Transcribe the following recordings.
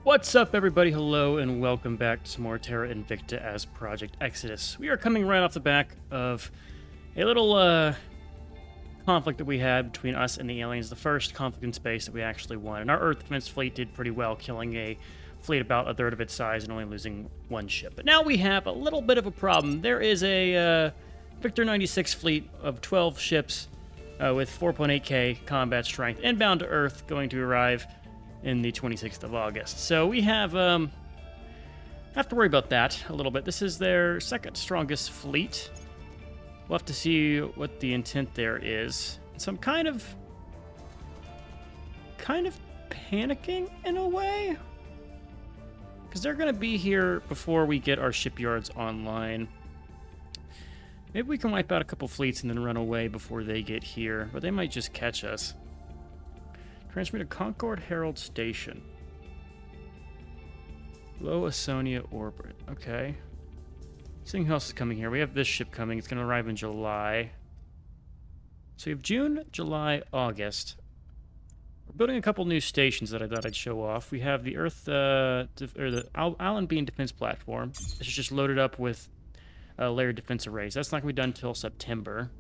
What's up, everybody? Hello, and welcome back to some more Terra Invicta as Project Exodus. We are coming right off the back of a little conflict that we had between us and the aliens, the first conflict in space that we actually won. And our Earth defense fleet did pretty well, killing a fleet about a third of its size and only losing one ship. But now we have a little bit of a problem. There is a Victor 96 fleet of 12 ships with 4.8k combat strength inbound to Earth, going to arrive in the 26th of August. So we have to worry about that a little bit. This is their second strongest fleet. We'll have to see what the intent there is. So I'm kind of panicking in a way, because they're going to be here before we get our shipyards online. Maybe we can wipe out a couple fleets and then run away before they get here, but they might just catch us. Transfer to Concord Herald Station. Low Asonia orbit. Okay. Seeing who else is coming here. We have this ship coming. It's going to arrive in July. So we have June, July, August. We're building a couple new stations that I thought I'd show off. We have the Earth, or the Allen Bean Defense Platform. This is just loaded up with layered defense arrays. That's not going to be done until September.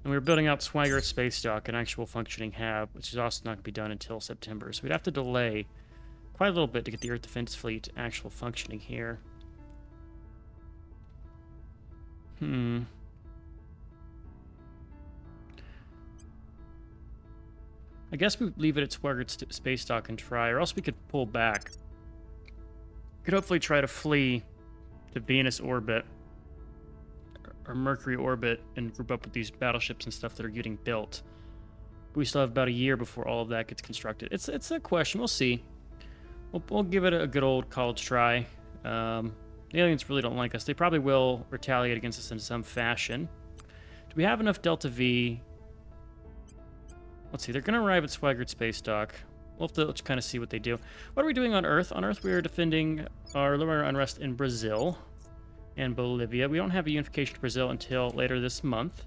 And we were building out Swigert Space Dock, an actual functioning hab, which is also not going to be done until September. So we'd have to delay quite a little bit to get the Earth Defense Fleet actual functioning here. I guess we leave it at Swigert Space Dock and try, or else we could pull back. We could hopefully try to flee to Venus orbit or Mercury orbit and group up with these battleships and stuff that are getting built. But we still have about a year before all of that gets constructed. It's a question. We'll see. We'll give it a good old college try. The aliens really don't like us. They probably will retaliate against us in some fashion. Do we have enough Delta V? Let's see. They're going to arrive at Swigert Space Dock. We'll have to kind of see what they do. What are we doing on Earth? On Earth, we are defending our lunar unrest in Brazil and Bolivia. We don't have a unification to Brazil until later this month.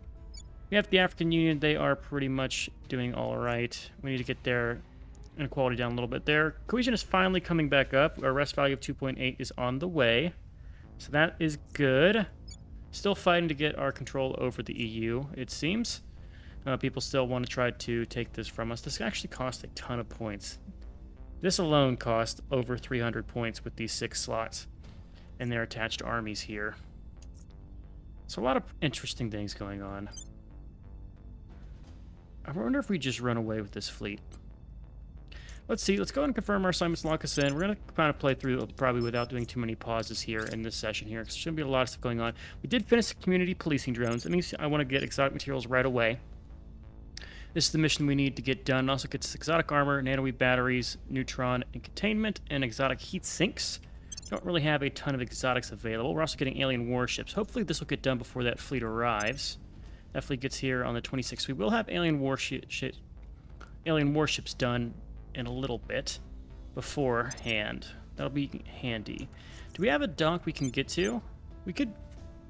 We have the African Union. They are pretty much doing all right. We need to get their inequality down a little bit. Their cohesion is finally coming back up. Our rest value of 2.8 is on the way. So that is good. Still fighting to get our control over the EU, it seems. People still want to try to take this from us. This actually costs a ton of points. This alone cost over 300 points with these 6 slots and their attached armies here. So a lot of interesting things going on. I wonder if we just run away with this fleet. Let's see. Let's go ahead and confirm our assignments, lock us in. We're going to kind of play through probably without doing too many pauses here in this session here, because there's going to be a lot of stuff going on. We did finish the community policing drones. That means I want to get exotic materials right away. This is the mission we need to get done. Also gets exotic armor, nanoweave batteries, neutron and containment, and exotic heat sinks. Don't really have a ton of exotics available. We're also getting alien warships. Hopefully this will get done before that fleet arrives. That fleet gets here on the 26th. We will have alien warships done in a little bit beforehand. That'll be handy. Do we have a dock we can get to? We could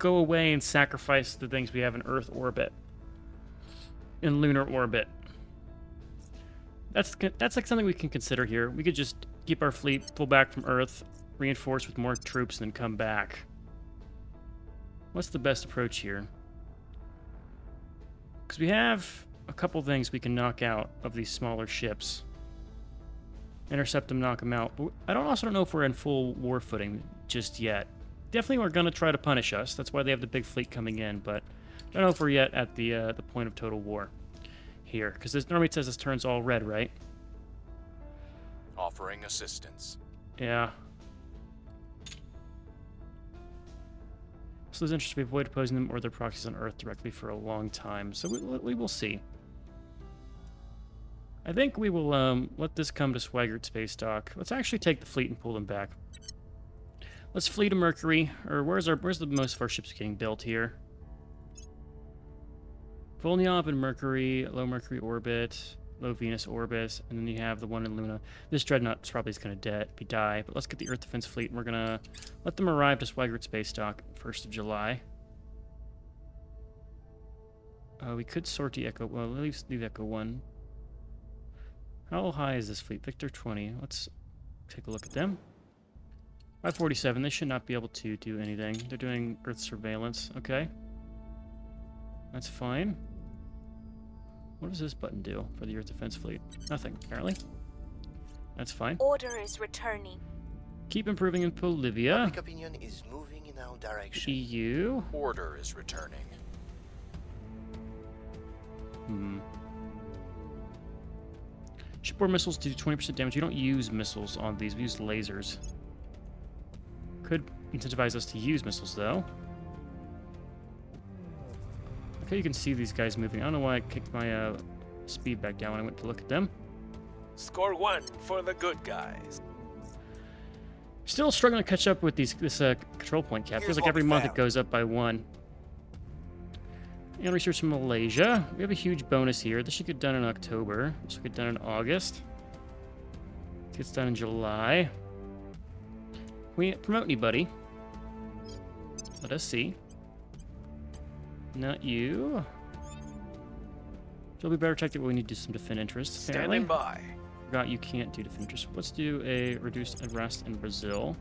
go away and sacrifice the things we have in Earth orbit. In lunar orbit. That's like something we can consider here. We could just keep our fleet, pull back from Earth, reinforce with more troops, and then come back. What's the best approach here? Because we have a couple things we can knock out of these smaller ships. Intercept them, knock them out. But I also don't know if we're in full war footing just yet. Definitely we're going to try to punish us. That's why they have the big fleet coming in, but I don't know if we're yet at the point of total war here, because this normally says this turns all red, right? Offering assistance. Yeah. So there's interest we avoid opposing them or their proxies on Earth directly for a long time. So we will see. I think we will let this come to Swigert Space Dock. Let's actually take the fleet and pull them back. Let's flee to Mercury, or where's the most of our ships getting built here? Volnyov and Mercury, low Mercury orbit, low Venus orbit, and then you have the one in Luna. This dreadnought probably is going to die, but let's get the Earth Defense Fleet, and we're going to let them arrive to Swigert Space Dock 1st of July. We could sortie Echo. Well, leave Echo 1. How high is this fleet? Victor 20. Let's take a look at them. 547, they should not be able to do anything. They're doing Earth surveillance. Okay. That's fine. What does this button do for the Earth Defense Fleet? Nothing, apparently. That's fine. Order is returning. Keep improving in Bolivia. Public opinion is moving in our direction. EU. Order is returning. Shipboard missiles do 20% damage. We don't use missiles on these. We use lasers. Could incentivize us to use missiles, though. Okay, you can see these guys moving. I don't know why I kicked my speed back down when I went to look at them. Score 1 for the good guys. Still struggling to catch up with this control point cap. Feels like every month it goes up by 1. And research from Malaysia. We have a huge bonus here. This should get done in October. This should get done in August. This gets done in July. We promote anybody. Let us see. Not you. You'll be better checked. We need to do some defend interest. Apparently. Standing by. Forgot you can't do defend interest. Let's do a reduced arrest in Brazil.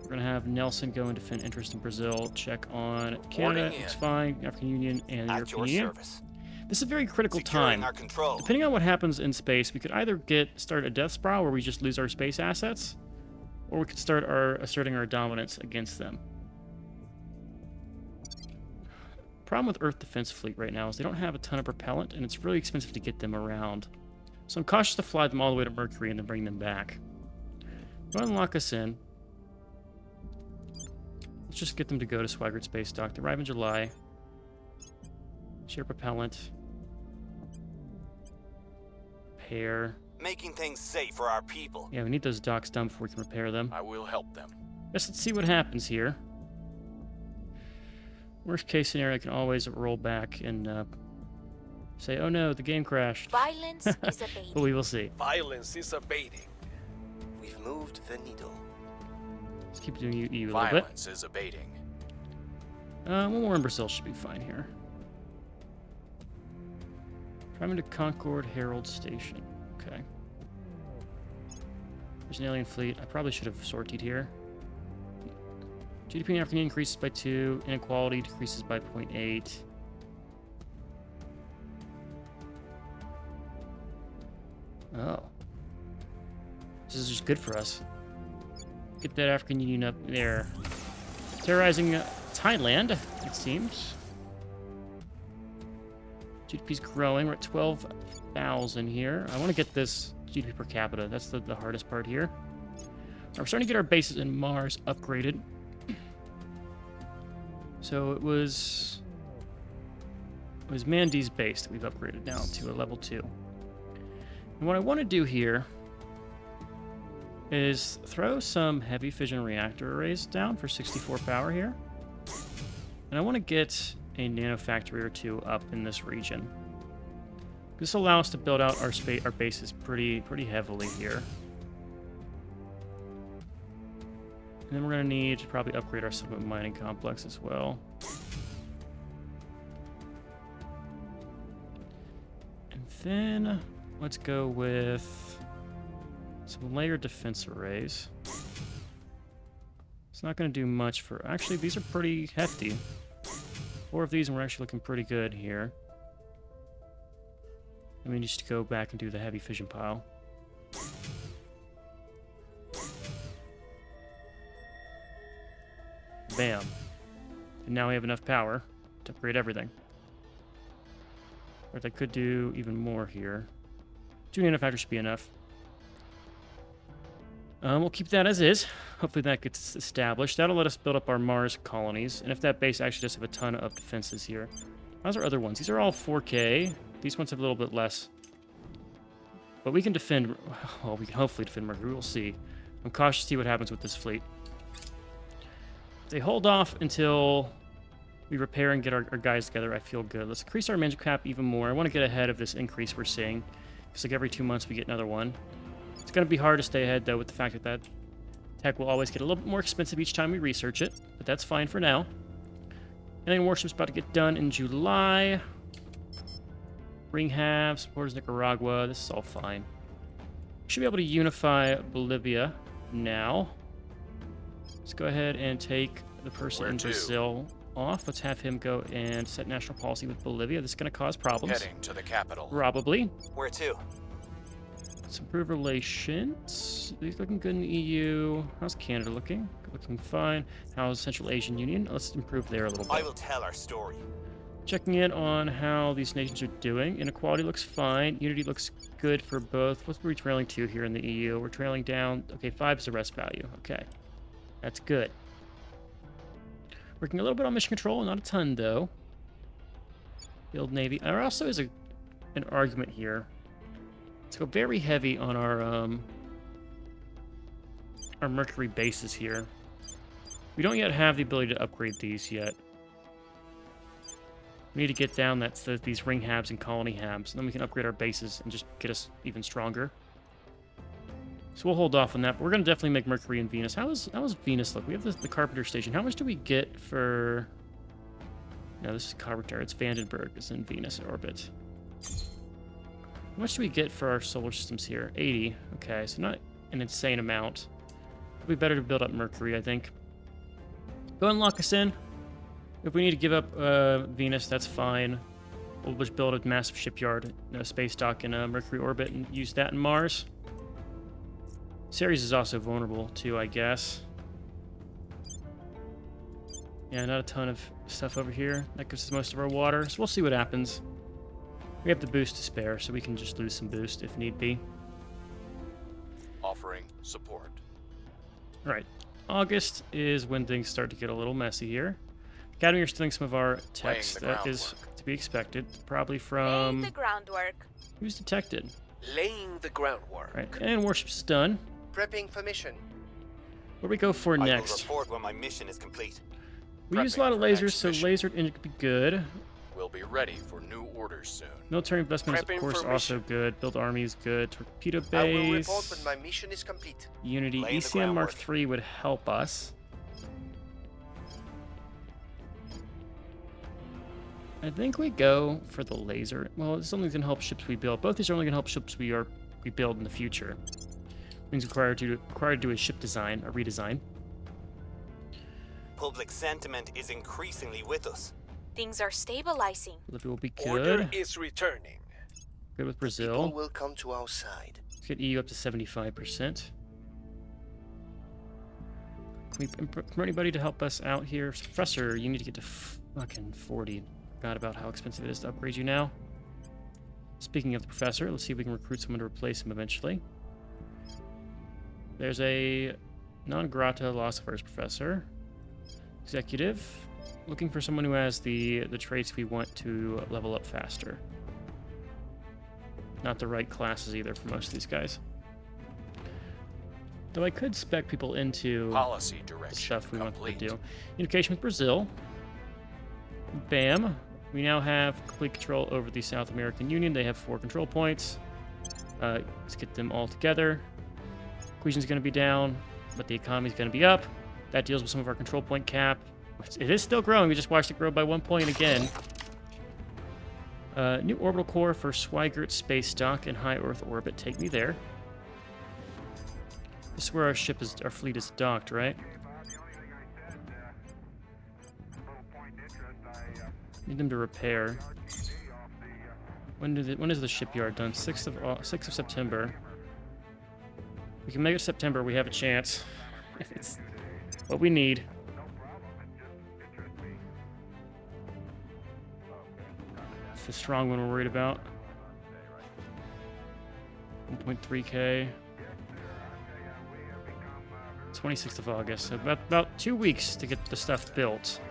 We're gonna have Nelson go and defend interest in Brazil. Check on Canada. It's fine. African Union and At European your Union. service. This is a very critical Securing time. our control. Depending on what happens in space, we could either start a death spiral where we just lose our space assets, or we could start asserting our dominance against them. Problem with Earth Defense Fleet right now is they don't have a ton of propellant, and it's really expensive to get them around. So I'm cautious to fly them all the way to Mercury and then bring them back. Go ahead and lock us in. Let's just get them to go to Swigert Space Dock. They arrive in July. Share propellant. Repair. Making things safe for our people. Yeah, we need those docks done before we can repair them. I will help them. Let's see what happens here. Worst case scenario, I can always roll back and say, oh no, the game crashed. Violence is abating. But we will see. Violence is abating. We've moved the needle. Let's keep doing EU a little bit. Violence is abating. One more in Brazil should be fine here. Try to Concord Herald Station. Okay. There's an alien fleet. I probably should have sortied here. GDP in African increases by 2. Inequality decreases by 0.8. Oh. This is just good for us. Get that African Union up there. Terrorizing Thailand, it seems. GDP's growing. We're at 12,000 here. I want to get this GDP per capita. That's the hardest part here. We're starting to get our bases in Mars upgraded. So it was Mandy's base that we've upgraded now to a level 2. And what I want to do here is throw some heavy fission reactor arrays down for 64 power here. And I want to get a nano factory or 2 up in this region. This will allow us to build out our bases pretty heavily here. And then we're going to need to probably upgrade our settlement mining complex as well. And then let's go with some layered defense arrays. It's not going to do much for... Actually, these are pretty hefty. 4 of these and we're actually looking pretty good here. And we need to go back and do the heavy fission pile. Bam. And now we have enough power to upgrade everything. But I could do even more here. 2 nanofactors should be enough. We'll keep that as is. Hopefully that gets established. That'll let us build up our Mars colonies. And if that base actually does have a ton of defenses here. How's our other ones? These are all 4K. These ones have a little bit less. But we can defend... Well, we can hopefully defend Mercury. We'll see. I'm cautious to see what happens with this fleet. They hold off until we repair and get our guys together. I feel good. Let's increase our management cap even more. I want to get ahead of this increase we're seeing. It's like every 2 months we get another one. It's going to be hard to stay ahead, though, with the fact that tech will always get a little bit more expensive each time we research it. But that's fine for now. Alien Warship's about to get done in July. Ring half, supporters Nicaragua. This is all fine. Should be able to unify Bolivia now. Let's go ahead and take the person Where in to? Brazil off. Let's have him go and set national policy with Bolivia. This is going to cause problems. Heading to the capital. Probably. Where to? Let's improve relations. These looking good in the EU. How's Canada looking? Looking fine. How's Central Asian Union? Let's improve there a little I bit. will tell our story. Checking in on how these nations are doing. Inequality looks fine. Unity looks good for both. What are we trailing to here in the EU? We're trailing down. Okay, 5 is the rest value. Okay. That's good. Working a little bit on mission control, not a ton though. Build Navy. There also is an argument here. Let's go very heavy on our Mercury bases here. We don't yet have the ability to upgrade these yet. We need to get down these ring habs and colony habs, and then we can upgrade our bases and just get us even stronger. So we'll hold off on that, but we're going to definitely make Mercury and Venus. How does Venus look? We have the Carpenter Station. How much do we get for... No, this is Carpenter. It's Vandenberg. It's in Venus orbit. How much do we get for our solar systems here? 80. Okay, so not an insane amount. It'd be better to build up Mercury, I think. Go and lock us in. If we need to give up Venus, that's fine. We'll just build a massive shipyard, a space dock in Mercury orbit, and use that in Mars. Ceres is also vulnerable too, I guess. Yeah, not a ton of stuff over here. That gives us most of our water, so we'll see what happens. We have the boost to spare, so we can just lose some boost if need be. Offering support. All right. August is when things start to get a little messy here. Academy are stealing some of our text. Laying the That is groundwork. to be expected. Probably Laying from... the groundwork. Who's detected? Laying the groundwork. Right, and worship's done. Prepping for mission. Where do we go for I will next? report when my mission is complete. We use a lot of Prepping for lasers, next so mission. laser engine could be good. We'll be ready for new orders soon. Military investment is, Prepping of course, for also mission. good. Build army is good. Torpedo I will base. report when my mission is complete. Unity. Laying the ECM Mark groundwork. III would help us. I think we go for the laser. Well, it's only going to help ships we build. Both these are only going to help ships we build in the future. Means required to do a ship design, a redesign. Public sentiment is increasingly with us. Things are stabilizing. Bolivia will be Order good. is returning. Good with People Brazil. will come to our side. Let's get EU up to 75%. Can we promote anybody to help us out here? Professor, you need to get to fucking 40. Forgot about how expensive it is to upgrade you now. Speaking of the professor, let's see if we can recruit someone to replace him eventually. There's a non-grata loss affairs professor. Executive. Looking for someone who has the traits we want to level up faster. Not the right classes either for most of these guys. Though I could spec people into Policy the direction stuff we complete. want them to do. Unification with Brazil. Bam. We now have complete control over the South American Union. They have 4 control points. Let's get them all together. Cohesion's going to be down, but the economy's going to be up. That deals with some of our control point cap. It is still growing. We just watched it grow by 1 point again. New orbital core for Swigert Space Dock in high Earth orbit. Take me there. This is where our fleet is docked, right? Need them to repair. When is the shipyard done? 6th of September. We can make it September. We have a chance. It's what we need. It's the strong one we're worried about. 1.3K. 26th of August. So about 2 weeks to get the stuff built.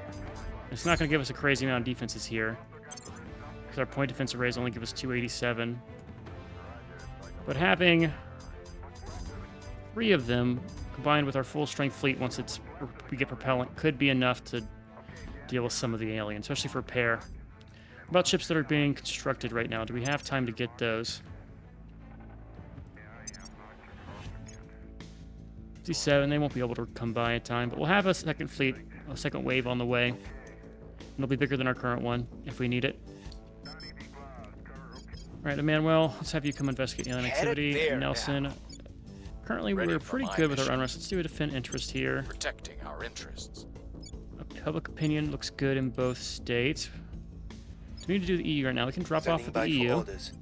It's not going to give us a crazy amount of defenses here, because our point defense arrays only give us 287. But having 3 of them combined with our full strength fleet once we get propellant could be enough to deal with some of the aliens, especially for repair. About ships that are being constructed right now, do we have time to get those? 57, they won't be able to come by in time, but we'll have a second fleet, a second wave on the way. It'll be bigger than our current one, if we need it. Alright, Emmanuel, let's have you come investigate alien Headed activity. there Nelson, now. Currently, Ready we're for pretty my good with our mission. unrest. Let's do a defend interest here. Protecting our interests. Public opinion looks good in both states. So we need to do the EU right now. We can drop off Standing with by the for EU. orders.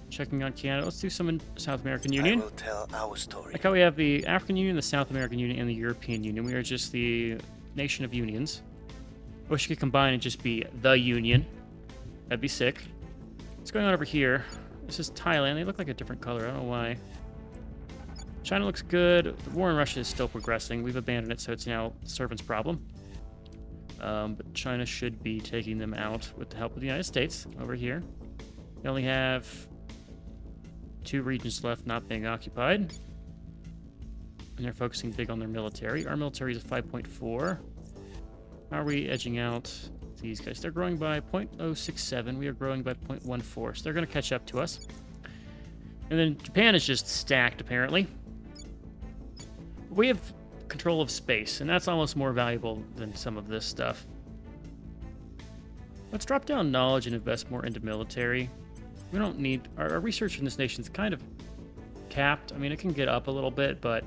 Checking on Canada. Let's do some in South American I Union. will tell our story. Like how we have the African Union, the South American Union, and the European Union. We are just the nation of unions. I wish we could combine and just be the Union. That'd be sick. What's going on over here? This is Thailand. They look like a different color. I don't know why. China looks good. The war in Russia is still progressing. We've abandoned it, so it's now the servant's problem. But China should be taking them out with the help of the United States over here. We only have 2 regions left not being occupied. And they're focusing big on their military. Our military is a 5.4. How are we edging out these guys? They're growing by 0.067. We are growing by 0.14. So they're going to catch up to us. And then Japan is just stacked, apparently. We have control of space, and that's almost more valuable than some of this stuff. Let's drop down knowledge and invest more into military. We don't need... Our research in this nation is kind of capped. I mean, it can get up a little bit, but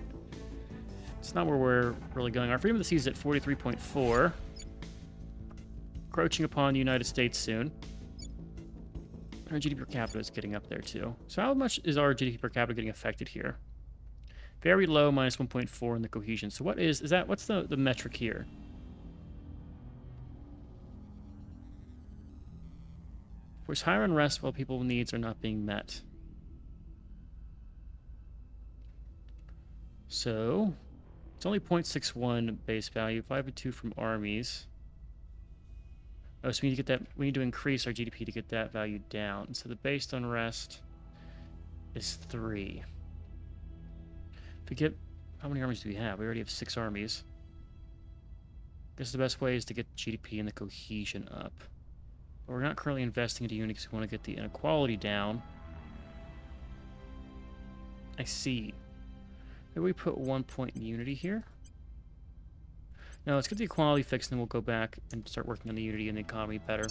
it's not where we're really going. Our freedom of the seas is at 43.4. Encroaching upon the United States soon. Our GDP per capita is getting up there, too. So how much is our GDP per capita getting affected here? Very low, minus 1.4 in the cohesion. So what's the metric here? Force higher unrest while people's needs are not being met. So, it's only 0.61 base value, 5.2 from armies. Oh, so we need to get that. We need to increase our GDP to get that value down. So the base unrest is 3. If we get, how many armies do we have? We already have 6 armies. I guess the best way is to get GDP and the cohesion up. But we're not currently investing into unity because we want to get the inequality down. I see. Maybe we put 1 point in unity here. No, let's get the equality fixed, and then we'll go back and start working on the unity and the economy better.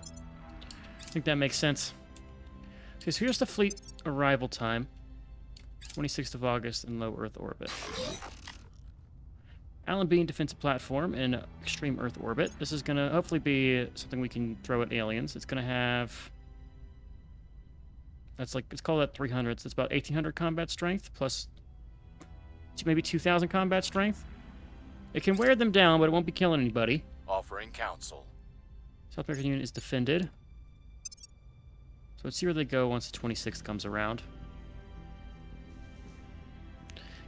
I think that makes sense. Okay, so here's the fleet arrival time. 26th of August in low Earth orbit. Allen Bean defensive platform in extreme Earth orbit. This is going to hopefully be something we can throw at aliens. It's going to have... That's like, let's call that 300. So it's about 1,800 combat strength plus maybe 2,000 combat strength. It can wear them down, but it won't be killing anybody. Offering counsel. South American Union is defended. So let's see where they go once the 26th comes around.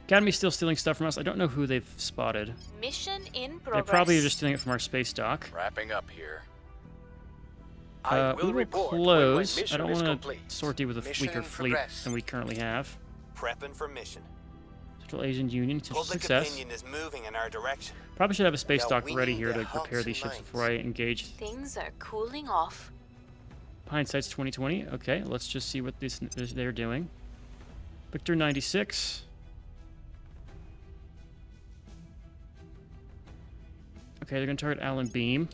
Academy's still stealing stuff from us. I don't know who they've spotted. Mission in They progress. probably are just stealing it from our space dock. Wrapping up here. We will close. I don't want to complete. sortie with a Mission weaker in fleet progress. than we currently have. Prepping for mission. Central Asian Union, potential Public success. opinion is moving in our direction. Probably should have a space Now dock we ready need here their to repair hearts these and ships before I engage. Things are cooling off. Hindsight's 2020. Okay, let's just see what they're doing. Victor 96. Okay, they're going to target Allen Beam.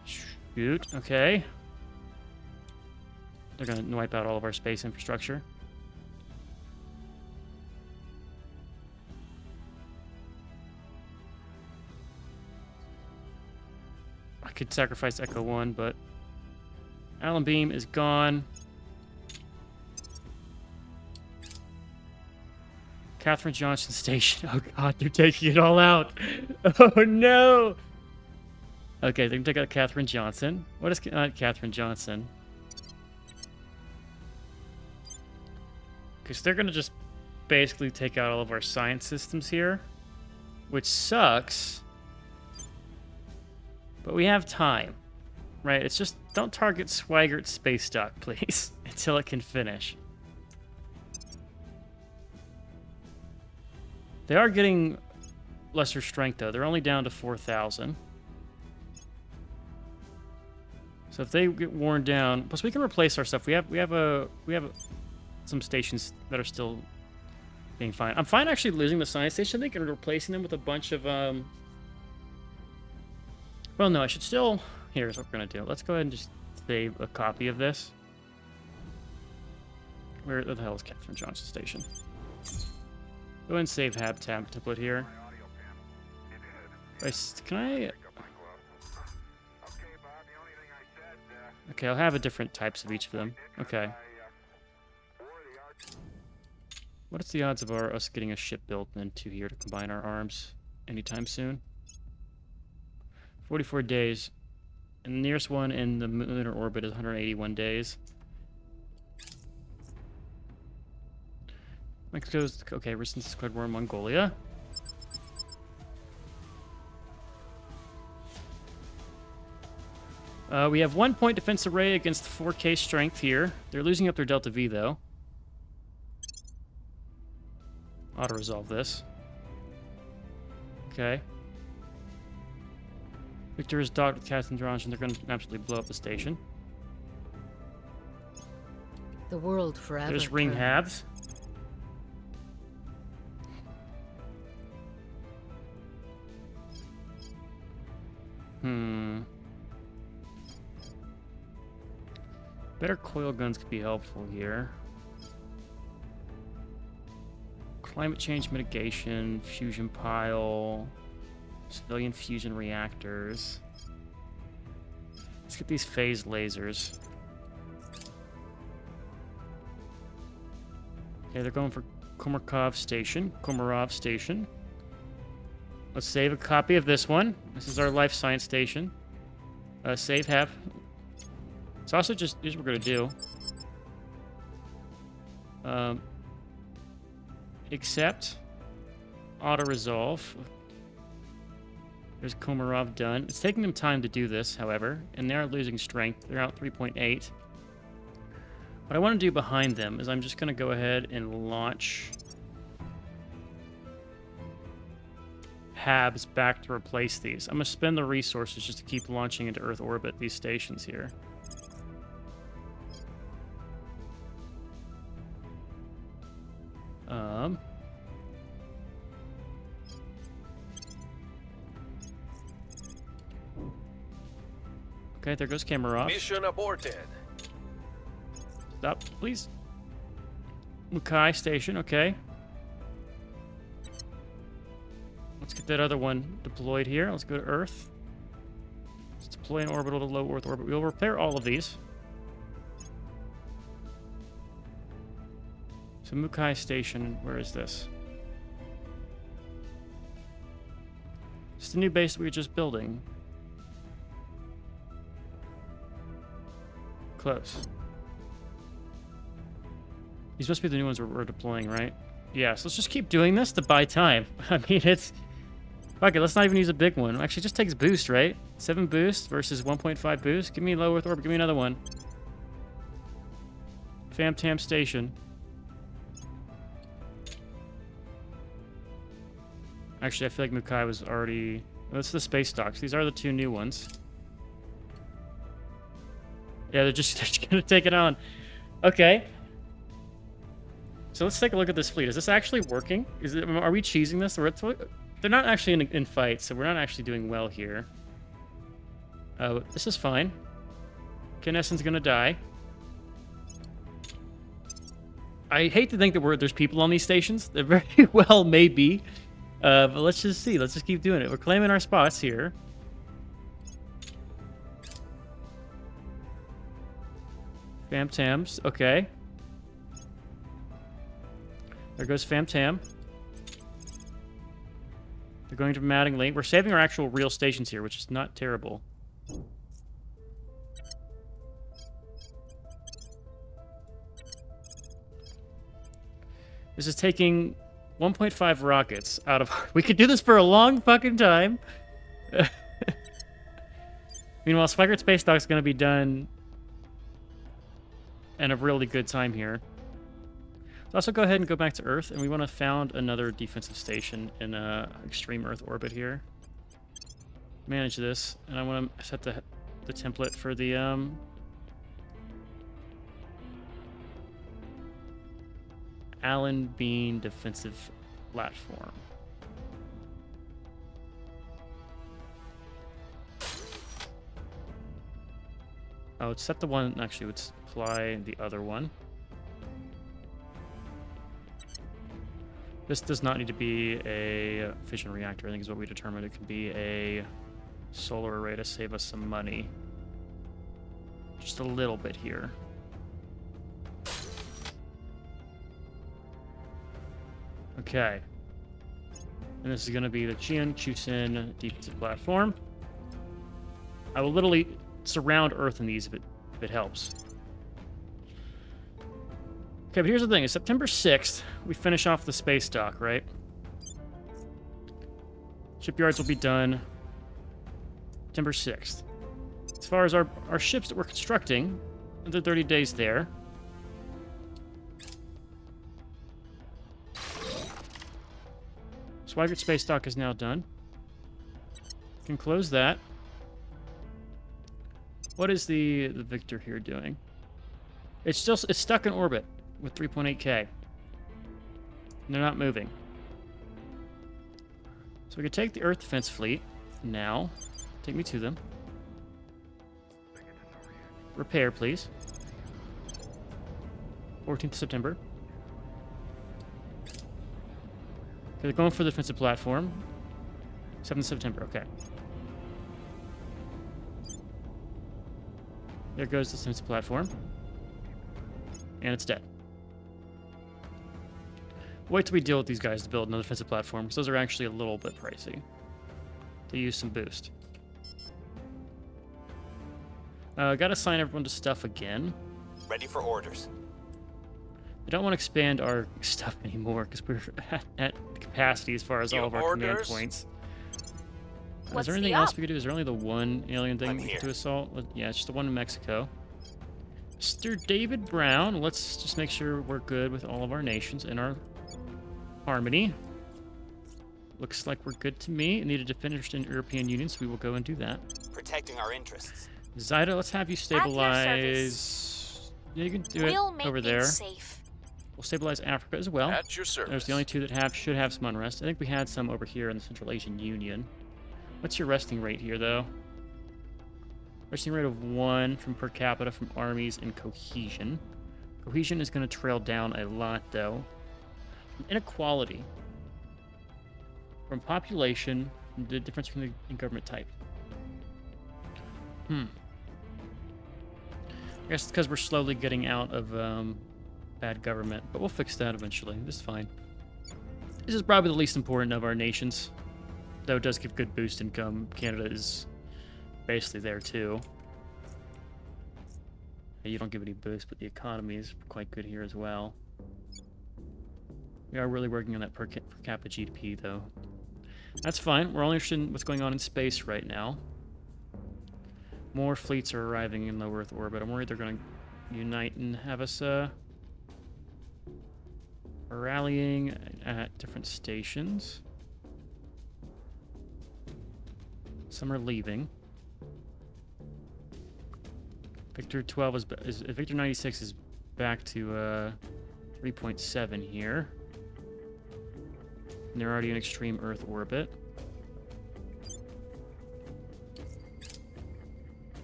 Shoot, okay. They're going to wipe out all of our space infrastructure. I could sacrifice Echo 1, but Allen Beam is gone. Catherine Johnson Station. Oh god, they're taking it all out. Oh no! Okay, they can take out Catherine Johnson. What is Catherine Johnson? Because they're going to just basically take out all of our science systems here, which sucks. But we have time, right? It's just don't target Swigert Space Dock, please, until it can finish. They are getting lesser strength, though. They're only down to 4,000. So if they get worn down, plus we can replace our stuff. We have some stations that are still being fine. I'm fine actually losing the science station, I think, and replacing them with a bunch of well, no, I should still... Here's what we're gonna do. Let's go ahead and just save a copy of this. Where the hell is Catherine Johnson Station? Go ahead and save Hab tab template here. Can I? Okay, I'll have a different types of each of them. Okay. What's the odds of us getting a ship built and then 2 here to combine our arms anytime soon? 44 days. And the nearest one in the lunar orbit is 181 days. Mexico's... Okay, resistance to Squid War in Mongolia. We have 1 point defense array against 4K strength here. They're losing up their Delta V, though. Auto-resolve this. Okay. Victor is docked with Catherine Johnson. They're going to absolutely blow up the station. The world forever. There's ring turns. halves. Better coil guns could be helpful here. Climate change mitigation, fusion pile, civilian fusion reactors. Let's get these phase lasers. Okay, they're going for Komarov Station. Let's save a copy of this one. This is our life science station. Save have. It's also just, here's what we're gonna do. Accept. Auto-resolve. There's Komarov done. It's taking them time to do this, however, and they are losing strength. They're out 3.8. What I want to do behind them is I'm just going to go ahead and launch Habs back to replace these. I'm going to spend the resources just to keep launching into Earth orbit these stations here. Okay, there goes camera off. Mission aborted. Stop, please. Mukai Station, okay. Let's get that other one deployed here. Let's go to Earth. Let's deploy an orbital to low Earth orbit. We'll repair all of these. So Mukai Station, where is this? It's the new base that we were just building. Close. These must be the new ones we're deploying, right? Yeah, so let's just keep doing this to buy time. I mean, it's... Fuck it, let's not even use a big one. Actually, it just takes boost, right? 7 boost versus 1.5 boost. Give me low Earth orbit. Give me another one. Famtam Station. Actually, I feel like Mukai was already... That's the space docks. These are the 2 new ones. Yeah, they're just gonna take it on. Okay. So let's take a look at this fleet. Is this actually working? Are we cheesing this? They're not actually in fights, so we're not actually doing well here. This is fine. Kinnessen's gonna die. I hate to think that there's people on these stations. There very well may be. But let's just see. Let's just keep doing it. We're claiming our spots here. Famtams, okay. There goes Famtam. They're going to Mattingly. We're saving our actual real stations here, which is not terrible. This is taking 1.5 rockets out of... We could do this for a long fucking time. Meanwhile, Swigert Space Dock's going to be done in a really good time here. Let's also go ahead and go back to Earth, and we want to found another defensive station in extreme Earth orbit here. Manage this, and I want to set the template for the Allen Bean defensive platform. Oh, it's set the one, actually, let's apply the other one. This does not need to be a fission reactor, I think is what we determined. It can be a solar array to save us some money. Just a little bit here. Okay. And this is going to be the Qian Chusin defensive platform. I will literally surround Earth in these if it helps. Okay, but here's the thing. It's September 6th. We finish off the space dock, right? Shipyards will be done September 6th. As far as our ships that we're constructing, another 30 days there. Swigert space dock is now done. Can close that. What is the Victor here doing? It's stuck in orbit with 3.8K. And they're not moving. So we can take the Earth Defense Fleet now. Take me to them. Repair, please. 14th September. Okay, they're going for the defensive platform. 7th September, okay. There goes the defensive platform. And it's dead. Wait till we deal with these guys to build another defensive platform, because those are actually a little bit pricey. To use some boost. Gotta assign everyone to stuff again. Ready for orders. I don't want to expand our stuff anymore, because we're at capacity as far as all of our command points. Is What's there anything the else up? we could do? Is there only the one alien I'm thing here. to assault? Yeah, it's just the one in Mexico. Mr. David Brown, let's just make sure we're good with all of our nations in our harmony. Looks like we're good to me. Needed to finish in European Union, so we will go and do that. Protecting our interests. Zyda, let's have you your stabilize. Yeah, you can do We'll it make over things there. safe. We'll stabilize Africa as well. At your service. There's the only two that should have some unrest. I think we had some over here in the Central Asian Union. What's your resting rate here, though? Resting rate of 1 from per capita from armies and cohesion. Cohesion is going to trail down a lot, though. From inequality. From population, the difference between the government type. I guess it's because we're slowly getting out of bad government, but we'll fix that eventually. This is fine. This is probably the least important of our nations, though it does give good boost income. Canada is basically there too. You don't give any boost, but the economy is quite good here as well. We are really working on that per capita GDP, though. That's fine. We're only interested in what's going on in space right now. More fleets are arriving in low Earth orbit. I'm worried they're going to unite and have us rallying at different stations. Some are leaving. Victor 12 is Victor 96 is back to 3.7 here. And they're already in extreme Earth orbit.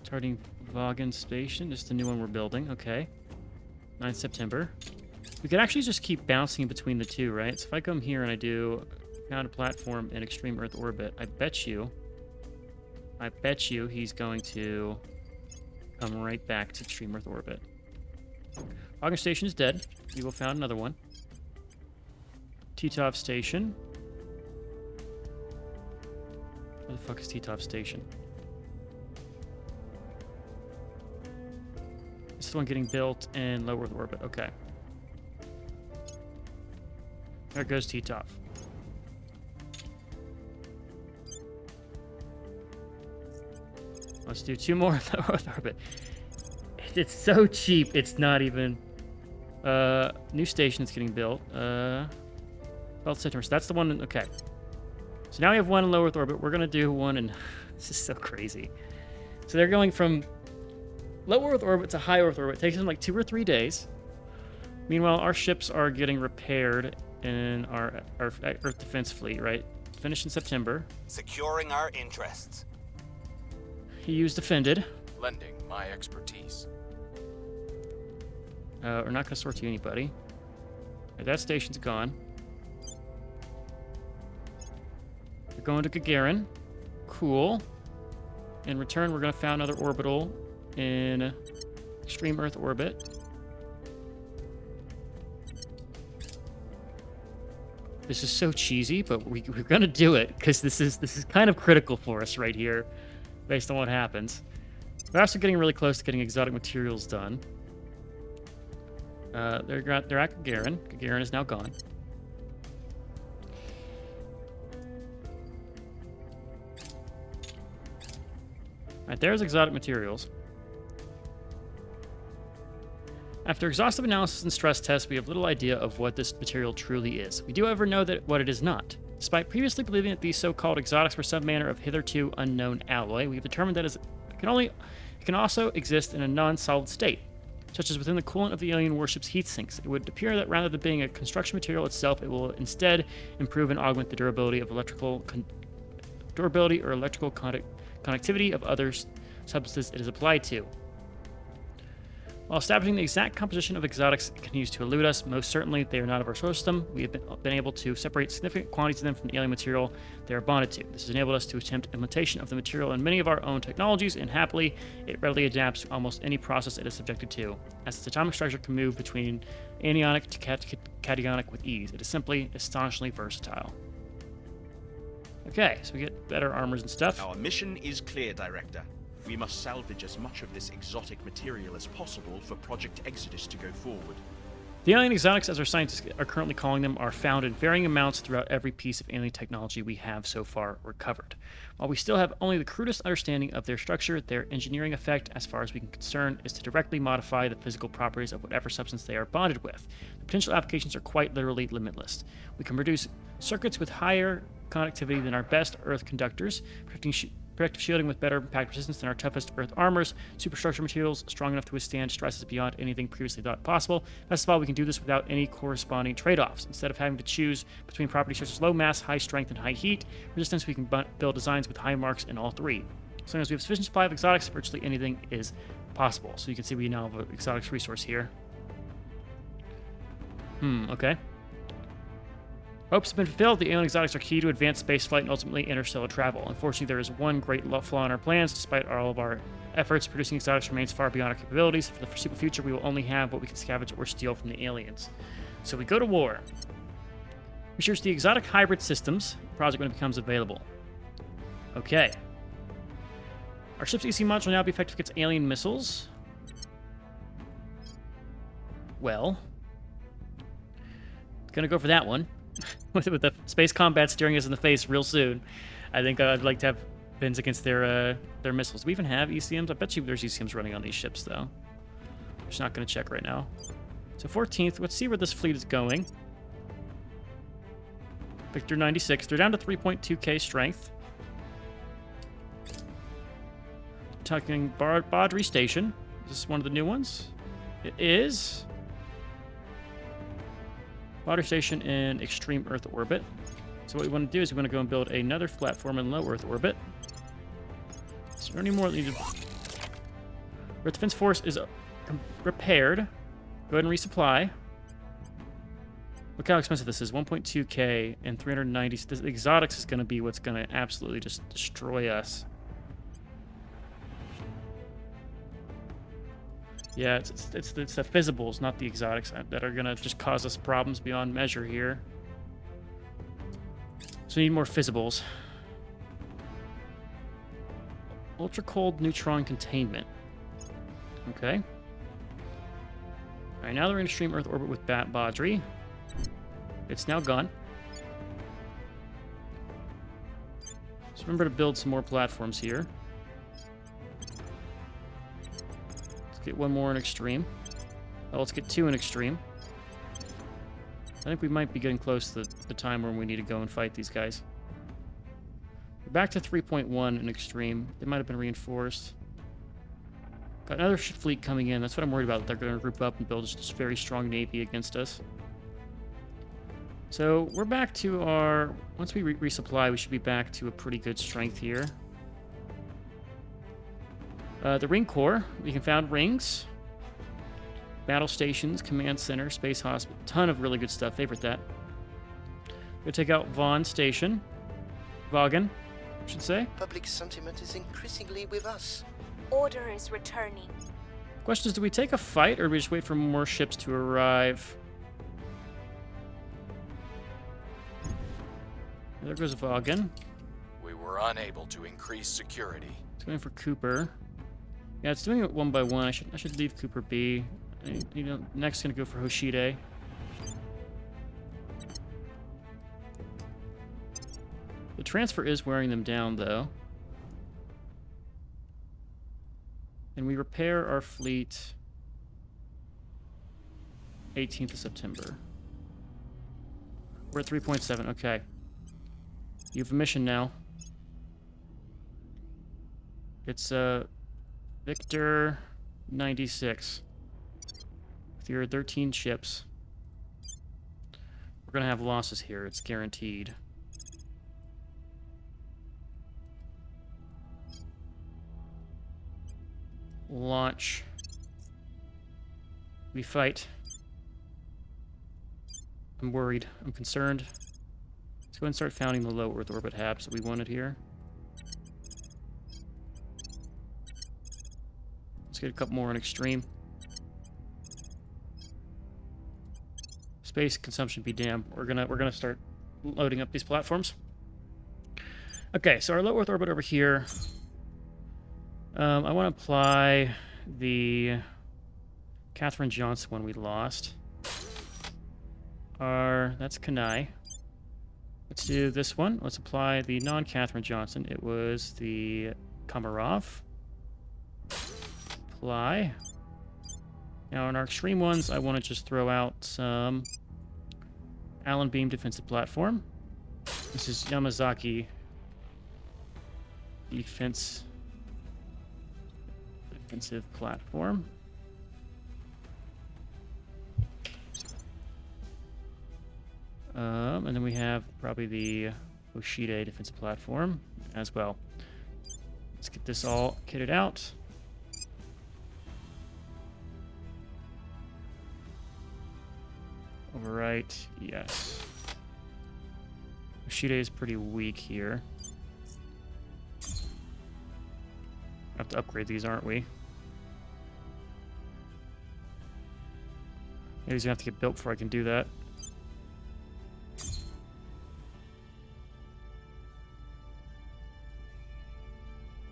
Starting Vagan Station, just the new one we're building. Okay. 9th September. We could actually just keep bouncing in between the two, right? So if I come here and I do found a platform in extreme Earth orbit, I bet you he's going to come right back to extreme Earth orbit. Vagan Station is dead. We will found another one. Titov Station. Where the fuck is Titov Station? This is the one getting built in low Earth orbit. Okay. There goes Titov. Let's do 2 more in low Earth orbit. It's so cheap, it's not even... new station that's getting built. 12th September. So that's the one. Okay. So now we have one in low Earth orbit. We're going to do one in... This is so crazy. So they're going from low Earth orbit to high Earth orbit. It takes them like 2 or 3 days. Meanwhile, our ships are getting repaired in our Earth Defense Fleet, right? Finished in September. Securing our interests. He used defended. Lending my expertise. We're not going to sort to anybody. Right, that station's gone. going to Gagarin. Cool. In return, we're going to found another orbital in extreme Earth orbit. This is so cheesy, but we're going to do it because this is kind of critical for us right here based on what happens. We're also getting really close to getting exotic materials done. They're at Gagarin. Gagarin is now gone. Alright, there's exotic materials. After exhaustive analysis and stress tests, we have little idea of what this material truly is. We do, however, know that what it is not. Despite previously believing that these so-called exotics were some manner of hitherto unknown alloy, we have determined that it can also exist in a non-solid state, such as within the coolant of the alien warship's heat sinks. It would appear that rather than being a construction material itself, it will instead improve and augment the durability of electrical connectivity of other substances it is applied to. While establishing the exact composition of exotics continues to elude us, most certainly they are not of our solar system. We have been able to separate significant quantities of them from the alien material they are bonded to. This has enabled us to attempt implementation of the material in many of our own technologies, and happily, it readily adapts to almost any process it is subjected to, as its atomic structure can move between anionic to cationic with ease. It is simply astonishingly versatile. Okay, so we get better armors and stuff. Our mission is clear, Director. We must salvage as much of this exotic material as possible for Project Exodus to go forward. The alien exotics, as our scientists are currently calling them, are found in varying amounts throughout every piece of alien technology we have so far recovered. While we still have only the crudest understanding of their structure, their engineering effect, as far as we can concern, is to directly modify the physical properties of whatever substance they are bonded with. The potential applications are quite literally limitless. We can produce circuits with higher conductivity than our best Earth conductors, protective shielding with better impact resistance than our toughest Earth armors, superstructure materials strong enough to withstand stresses beyond anything previously thought possible. Best of all, we can do this without any corresponding trade-offs. Instead of having to choose between properties such as low mass, high strength, and high heat resistance, we can build designs with high marks in all three. As long as we have sufficient supply of exotics, virtually anything is possible. So you can see we now have an exotics resource here. Okay. Hopes have been fulfilled. The alien exotics are key to advanced spaceflight and ultimately interstellar travel. Unfortunately, there is one great flaw in our plans. Despite all of our efforts, producing exotics remains far beyond our capabilities. For the foreseeable future, we will only have what we can scavenge or steal from the aliens. So we go to war. Research the exotic hybrid systems project when it becomes available. Okay. Our ship's EC module will now be effective against alien missiles. Well, gonna go for that one. with the space combat staring us in the face real soon. I think I'd like to have bins against their missiles. Do we even have ECMs? I bet you there's ECMs running on these ships, though. Just not going to check right now. So 14th, let's see where this fleet is going. Victor 96. They're down to 3.2k strength. Talking Baudry Station. Is this one of the new ones? It is. Water station in extreme Earth orbit. So what we want to do is we want to go and build another platform in low Earth orbit. So we don't need more. Earth Defense Force is repaired. Go ahead and resupply. Look how expensive this is. 1.2k and 390. This exotics is going to be what's going to absolutely just destroy us. Yeah, it's the physibles, not the exotics, that are going to just cause us problems beyond measure here. So we need more physibles. Ultra-cold neutron containment. Okay. Alright, now they're in extreme Earth orbit with Baudry. It's now gone. So remember to build some more platforms here. Get one more in extreme. Oh, let's get two in extreme. I think we might be getting close to the time when we need to go and fight these guys. We're back to 3.1 in extreme. They might have been reinforced. Got another fleet coming in. That's what I'm worried about. They're going to group up and build this very strong navy against us. So we're back to our... Once we resupply, we should be back to a pretty good strength here. The Ring Corps, we can found rings, battle stations, command center, space hospital, ton of really good stuff. Favorite that. Go take out Vaughn Station. Vagan, I should say. Public sentiment is increasingly with us. Order is returning. Question is, do we take a fight or do we just wait for more ships to arrive? There goes Vagan. We were unable to increase security. It's going for Cooper. Yeah, it's doing it one by one. I should leave Cooper be. You know, next gonna go for Hoshide. The transfer is wearing them down, though. And we repair our fleet 18th of September. We're at 3.7. Okay. You have a mission now. It's Victor 96. With your 13 ships. We're gonna have losses here, it's guaranteed. Launch. We fight. I'm worried. I'm concerned. Let's go ahead and start founding the low Earth orbit habs that we wanted here. Let's get a couple more on extreme. Space consumption be damned. We're gonna start loading up these platforms. Okay, so our low Earth orbit over here. I want to apply the Catherine Johnson one we lost. That's Kenai. Let's do this one. Let's apply the non-Catherine Johnson. It was the Komarov. Apply. Now, in our extreme ones, I want to just throw out some Allen Beam defensive platform. This is Yamazaki defensive platform. And then we have probably the Hoshide defensive platform as well. Let's get this all kitted out. Overwrite, yes. Hoshide is pretty weak here. Have to upgrade these, aren't we? Maybe he's gonna have to get built before I can do that.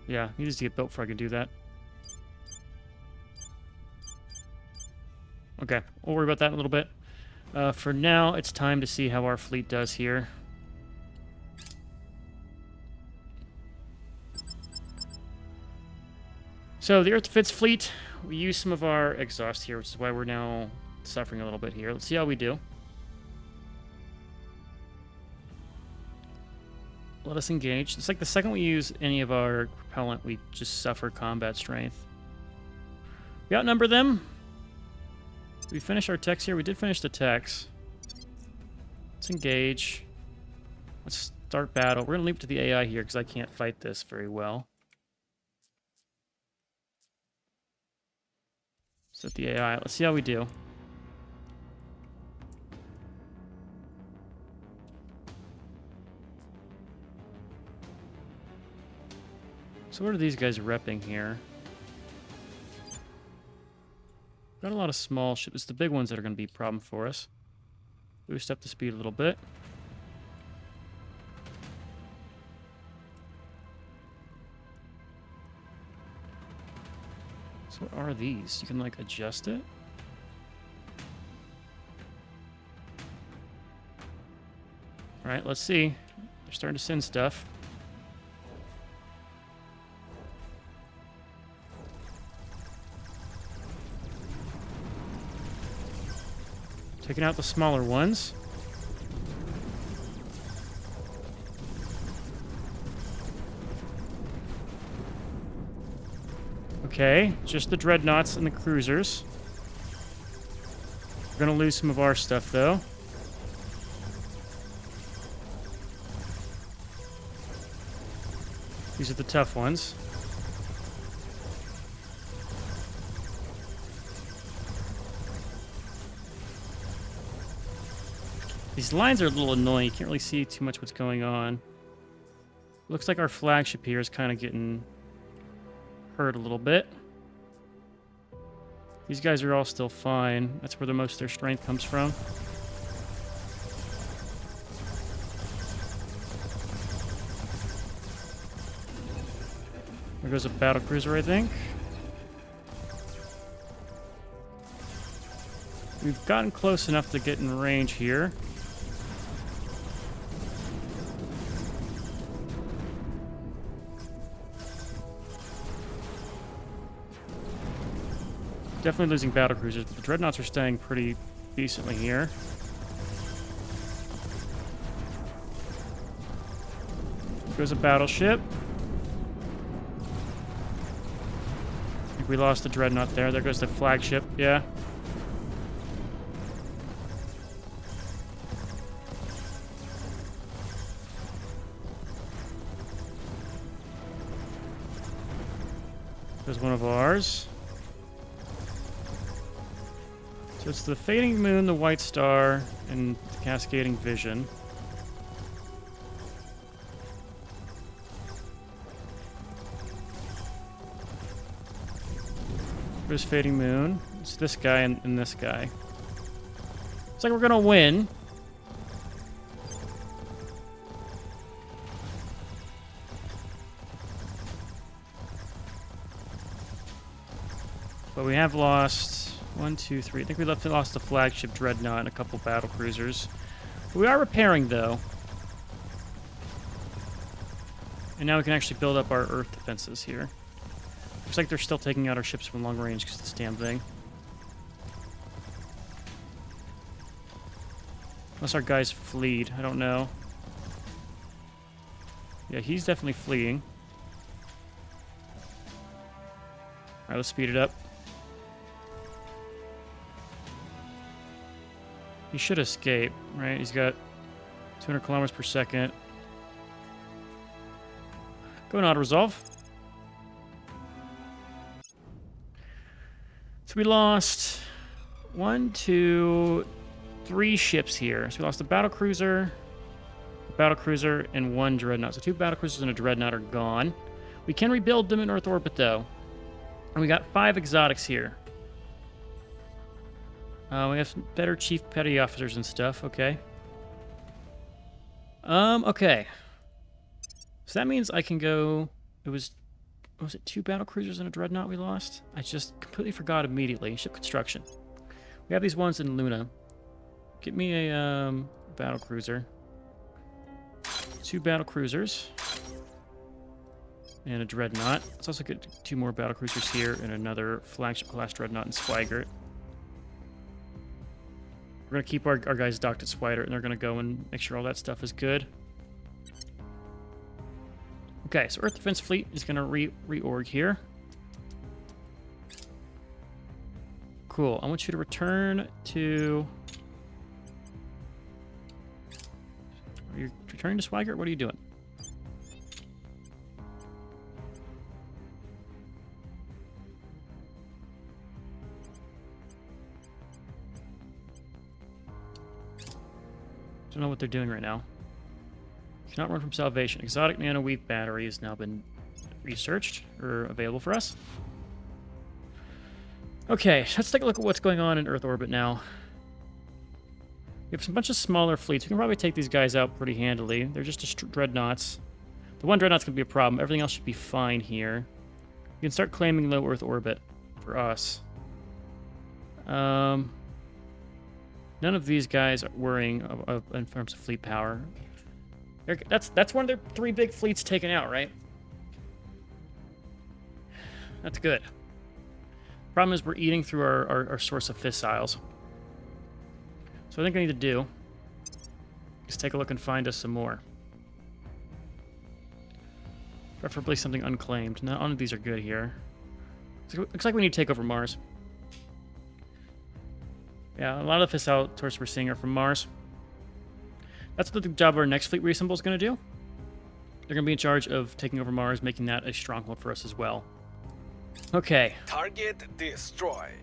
Yeah, he needs to get built before I can do that. Okay, we'll worry about that in a little bit. For now, it's time to see how our fleet does here. So, the Earth Defense Fleet, we use some of our exhaust here, which is why we're now suffering a little bit here. Let's see how we do. Let us engage. It's like the second we use any of our propellant, we just suffer combat strength. We outnumber them. Did we finish our techs here? We did finish the techs. Let's engage. Let's start battle. We're going to leap to the AI here because I can't fight this very well. Set the AI. Let's see how we do. So what are these guys repping here? Got a lot of small ships. It's the big ones that are going to be a problem for us. Boost up the speed a little bit. So what are these? You can like adjust it? Alright, let's see. They're starting to send stuff. Taking out the smaller ones. Okay, just the dreadnoughts and the cruisers. We're gonna lose some of our stuff, though. These are the tough ones. These lines are a little annoying. You can't really see too much what's going on. Looks like our flagship here is kind of getting hurt a little bit. These guys are all still fine. That's where the most of their strength comes from. There goes a battle cruiser, I think. We've gotten close enough to get in range here. Definitely losing battle cruisers. The dreadnoughts are staying pretty decently here. Goes a battleship. I think we lost the dreadnought there. There goes the flagship. Yeah. There's one of ours. So it's the Fading Moon, the White Star, and the Cascading Vision. There's Fading Moon. It's this guy and this guy. It's like we're gonna win. But we have lost 1, 2, 3. I think we lost the flagship dreadnought and a couple battle cruisers. We are repairing, though. And now we can actually build up our earth defenses here. Looks like they're still taking out our ships from long range because of this damn thing. Unless our guy's fleed. I don't know. Yeah, he's definitely fleeing. Alright, let's speed it up. He should escape, right? He's got 200 kilometers per second. Going auto resolve. So we lost 1, 2, 3 ships here. So we lost a battle cruiser, and 1 dreadnought. So 2 battle cruisers and a dreadnought are gone. We can rebuild them in Earth orbit, though. And we got 5 exotics here. We have some better chief petty officers and stuff. Okay. Okay. So that means I can go... was it 2 battle cruisers and a dreadnought we lost? I just completely forgot immediately. Ship construction. We have these ones in Luna. Get me a battle cruiser. 2 battle cruisers. And a dreadnought. Let's also get 2 more battle cruisers here and another flagship class dreadnought in Swigert. We're going to keep our guys docked at Swigert, and they're going to go and make sure all that stuff is good. Okay, so Earth Defense Fleet is going to reorg here. Cool. I want you to return to... Are you returning to Swigert? What are you doing? Don't know what they're doing right now. Cannot run from salvation. Exotic nanoweave battery has now been researched or available for us. Okay, let's take a look at what's going on in Earth orbit now. We have a bunch of smaller fleets. We can probably take these guys out pretty handily. They're just dreadnoughts. The 1 dreadnought's gonna be a problem. Everything else should be fine here. We can start claiming low Earth orbit for us. None of these guys are worrying in terms of fleet power. That's one of their 3 big fleets taken out, right? That's good. Problem is we're eating through our source of fissiles. So I think I need to do is take a look and find us some more. Preferably something unclaimed. None of these are good here. Looks like we need to take over Mars. Yeah, a lot of the fissile sources we're seeing are from Mars. That's what the job of our next fleet reassemble is going to do. They're going to be in charge of taking over Mars, making that a stronghold for us as well. Okay. Target destroyed.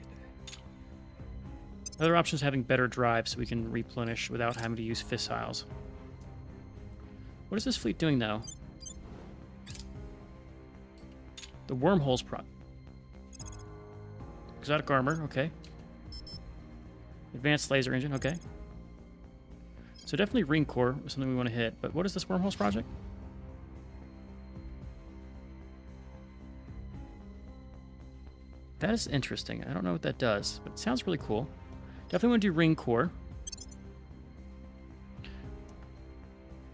Other options having better drive so we can replenish without having to use fissiles. What is this fleet doing, though? The wormholes prop. Exotic armor, okay. Advanced laser engine, okay. So definitely ring core is something we want to hit. But what is this wormholes project? That is interesting. I don't know what that does, but it sounds really cool. Definitely want to do ring core.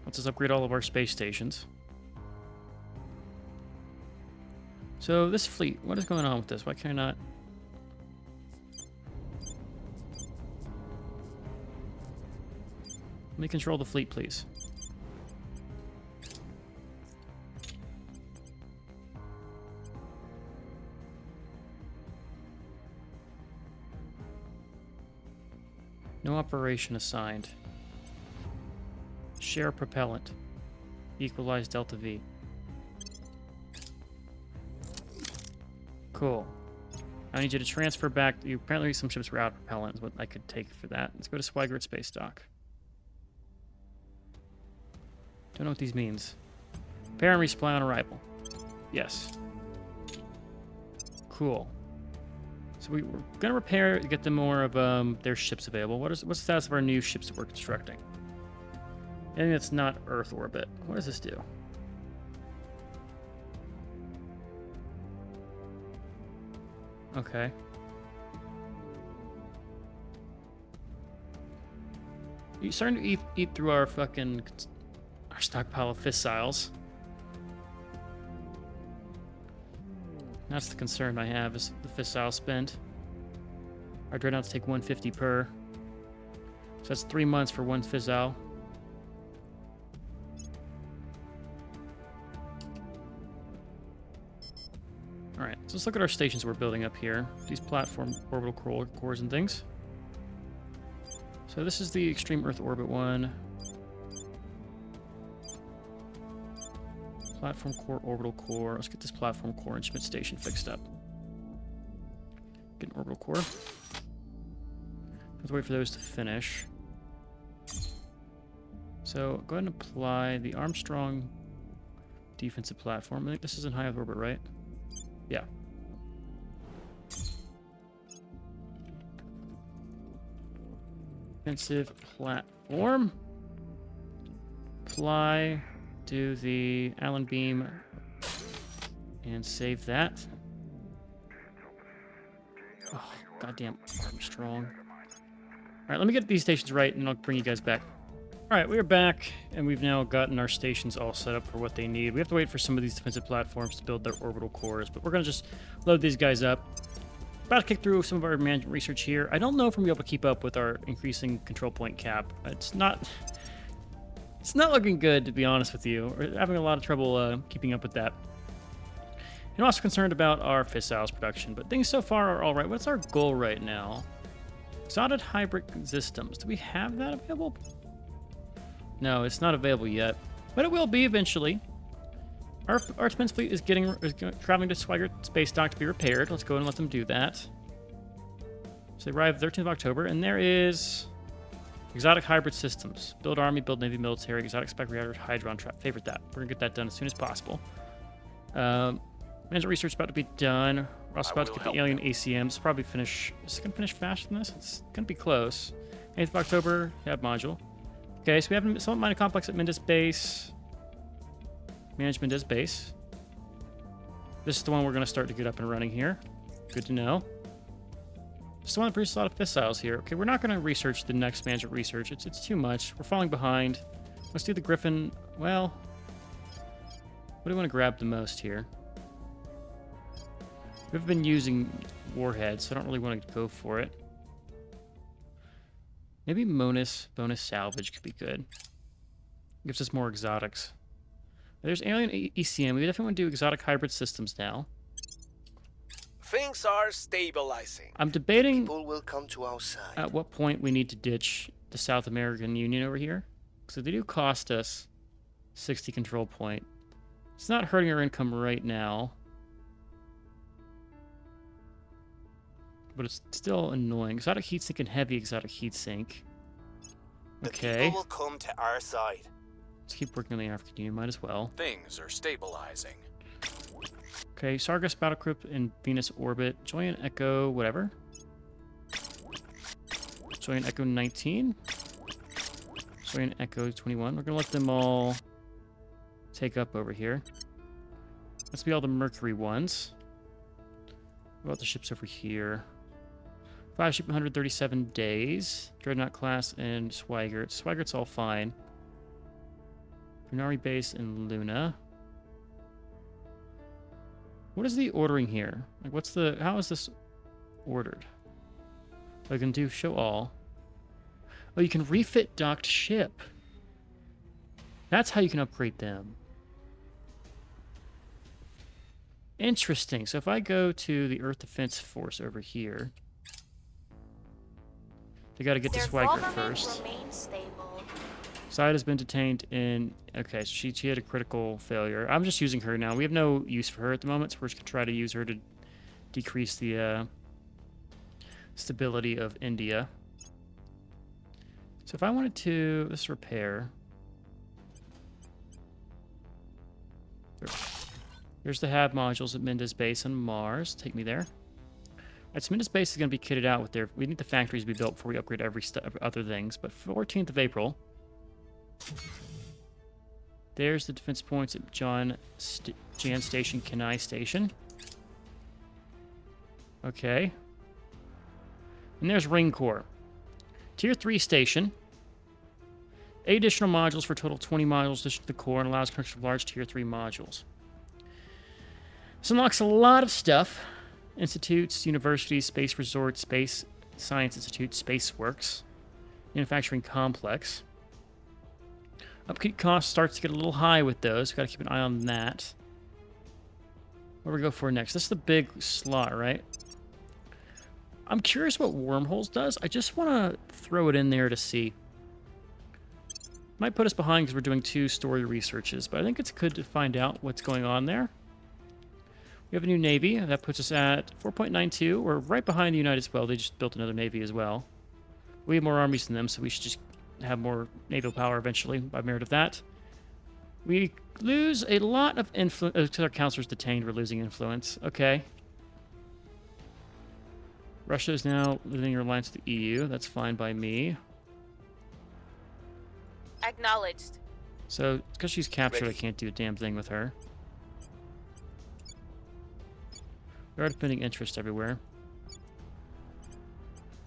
Let's just upgrade all of our space stations. So this fleet, what is going on with this? Why can I not? Let me control the fleet, please. No operation assigned. Share propellant. Equalize delta V. Cool. I need you to transfer back. Apparently some ships were out of propellant is what I could take for that. Let's go to Swigert Space Dock. Don't know what these means. Repair and resupply on arrival. Yes. Cool. So we're gonna repair to get them more of their ships available. What's the status of our new ships that we're constructing? Anything that's not Earth orbit. What does this do? Okay. You're starting to eat through our stockpile of fissiles. That's the concern I have, is the fissile spend. Our dreadnoughts take 150 per. So that's 3 months for one fissile. Alright, so let's look at our stations we're building up here. These platform orbital cores and things. So this is the Extreme Earth Orbit one. Platform core, orbital core. Let's get this platform core and Schmidt station fixed up. Get an orbital core. Let's wait for those to finish. So go ahead and apply the Armstrong defensive platform. I think this is in high Earth orbit, right? Yeah. Defensive platform. Apply. Do the Allen beam and save that. Oh, goddamn Armstrong. All right, let me get these stations right, and I'll bring you guys back. All right, we are back, and we've now gotten our stations all set up for what they need. We have to wait for some of these defensive platforms to build their orbital cores, but we're going to just load these guys up. About to kick through some of our management research here. I don't know if we're going to be able to keep up with our increasing control point cap. It's not looking good, to be honest with you. We're having a lot of trouble keeping up with that. I'm also concerned about our fissiles production, but things so far are all right. What's our goal right now? Exotic hybrid systems. Do we have that available? No, it's not available yet, but it will be eventually. Our defense fleet is traveling to Swigert Space Dock to be repaired. Let's go and let them do that. So they arrive 13th of October, and there is exotic hybrid systems. Build army, build navy, military, exotic spec reactor, hydron trap. Favorite that. We're gonna get that done as soon as possible. Management research about to be done. We're also about to get the alien ACMs. Probably finish. Is it gonna finish faster than this? It's gonna be close. 8th of October, have module. Okay, so we have a somewhat minor complex at Mendus Base. Management is base. This is the one we're going to start to get up and running here. Good to know. Just the one that produces a lot of fissiles here. Okay, we're not going to research the next management research. It's too much. We're falling behind. Let's do the Griffin. Well, what do we want to grab the most here? We've been using warheads, so I don't really want to go for it. Maybe bonus salvage could be good. Gives us more exotics. There's alien ECM. We definitely want to do exotic hybrid systems now. Things are stabilizing. I'm debating People will come to our side. at what point we need to ditch the South American Union over here. So they do cost us 60 control point. It's not hurting our income right now. But it's still annoying. Exotic heatsink and heavy exotic heatsink. The Okay. people will come to our side. Let's keep working on the African Union. Might as well. Things are stabilizing. Okay, Sargas battle crypt in Venus orbit. Join Echo, whatever. Join Echo 19. Join Echo 21. We're gonna let them all take up over here. Let's be all the Mercury ones. What about the ships over here? 5 ship, 137 days. Dreadnought class and Swigert. Swigert's all fine. Brunari base in Luna. What is the ordering here? Like, what's the... How is this ordered? I can do show all. Oh, you can refit docked ship. That's how you can upgrade them. Interesting. So if I go to the Earth Defense Force over here... They gotta get to Their Swigert government first. remains stable. Side has been detained in... Okay, so she had a critical failure. I'm just using her now. We have no use for her at the moment, so we're just going to try to use her to decrease the stability of India. So if I wanted to... Let's repair. There's the HAB modules at Minda's base on Mars. Take me there. Alright, so Minda's base is going to be kitted out with their... We need the factories to be built before we upgrade every other things. But 14th of April... There's the defense points at Jan Station, Kenai Station. Okay. And there's Ring Core. Tier 3 station. 8 additional modules for a total of 20 modules to the core and allows construction of large Tier 3 modules. This unlocks a lot of stuff. Institutes, universities, space resorts, space science institute, space works, manufacturing complex. Upkeep cost starts to get a little high with those. We've got to keep an eye on that. What do we go for next? This is the big slot, right? I'm curious what Wormholes does. I just want to throw it in there to see. Might put us behind because we're doing 2 story researches, but I think it's good to find out what's going on there. We have a new navy. That puts us at 4.92. We're right behind the United States. Well, they just built another navy as well. We have more armies than them, so we should just have more naval power eventually by merit of that. We lose a lot of influence. Because our counselor's detained, we're losing influence. Okay. Russia is now living in alliance with the EU. That's fine by me. Acknowledged. So, because she's captured, Ready. I can't do a damn thing with her. We are defending interest everywhere.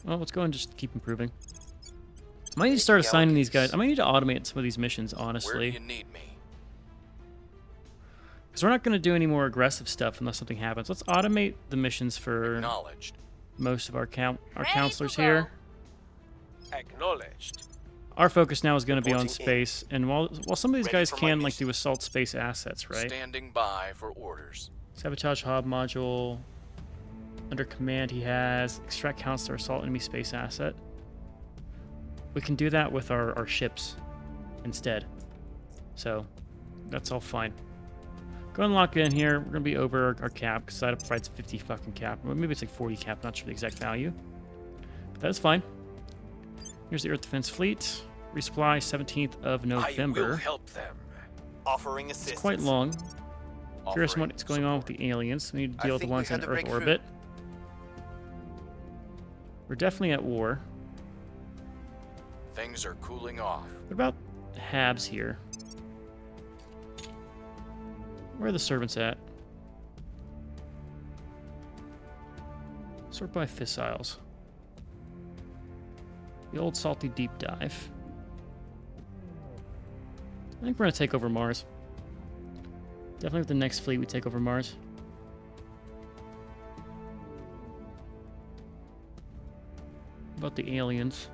Well, let's go and just keep improving. I might need to start assigning these guys. I might need to automate some of these missions, Where do honestly. you need me? Because we're not going to do any more aggressive stuff unless something happens. Let's automate the missions for Acknowledged. most of our Ready counselors to go. here. Acknowledged. Our focus now is going to be on Reporting in. space. And while some of these Ready guys for my can like mission. do assault space assets, right? Standing by for orders. Sabotage Hob module. Under command he has. Extract counselor assault enemy space asset. We can do that with our ships instead. So that's all fine. Go and lock in here. We're going to be over our cap because that provides 50 fucking cap. Or maybe it's like 40 cap. Not sure the exact value. But that is fine. Here's the Earth Defense Fleet. Resupply 17th of I will November. help them. Offering It's assistance. quite long. Curious Offering what's going on with support. the aliens. We need to I deal with the think we ones in had a Earth breakthrough. orbit. We're definitely at war. Things are cooling off. What about Habs here? Where are the servants at? Sort by fissiles. The old salty deep dive. I think we're gonna take over Mars. Definitely with the next fleet we take over Mars. What about the aliens?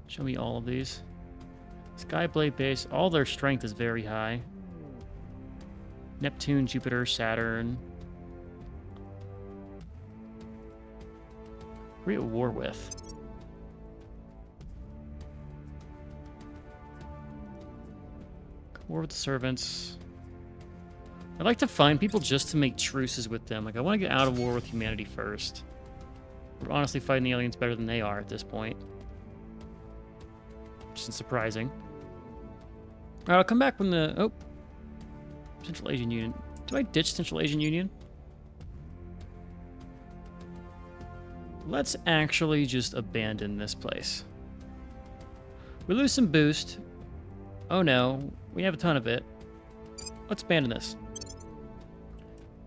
Show me all of these. Skyblade base, all their strength is very high. Neptune, Jupiter, Saturn. Who are we at war with? War with the servants. I'd like to find people just to make truces with them. Like, I want to get out of war with humanity first. We're honestly fighting the aliens better than they are at this point. Which isn't surprising. Alright, I'll come back when the... Oh. Central Asian Union. Do I ditch Central Asian Union? Let's actually just abandon this place. We lose some boost. Oh no, we have a ton of it. Let's abandon this.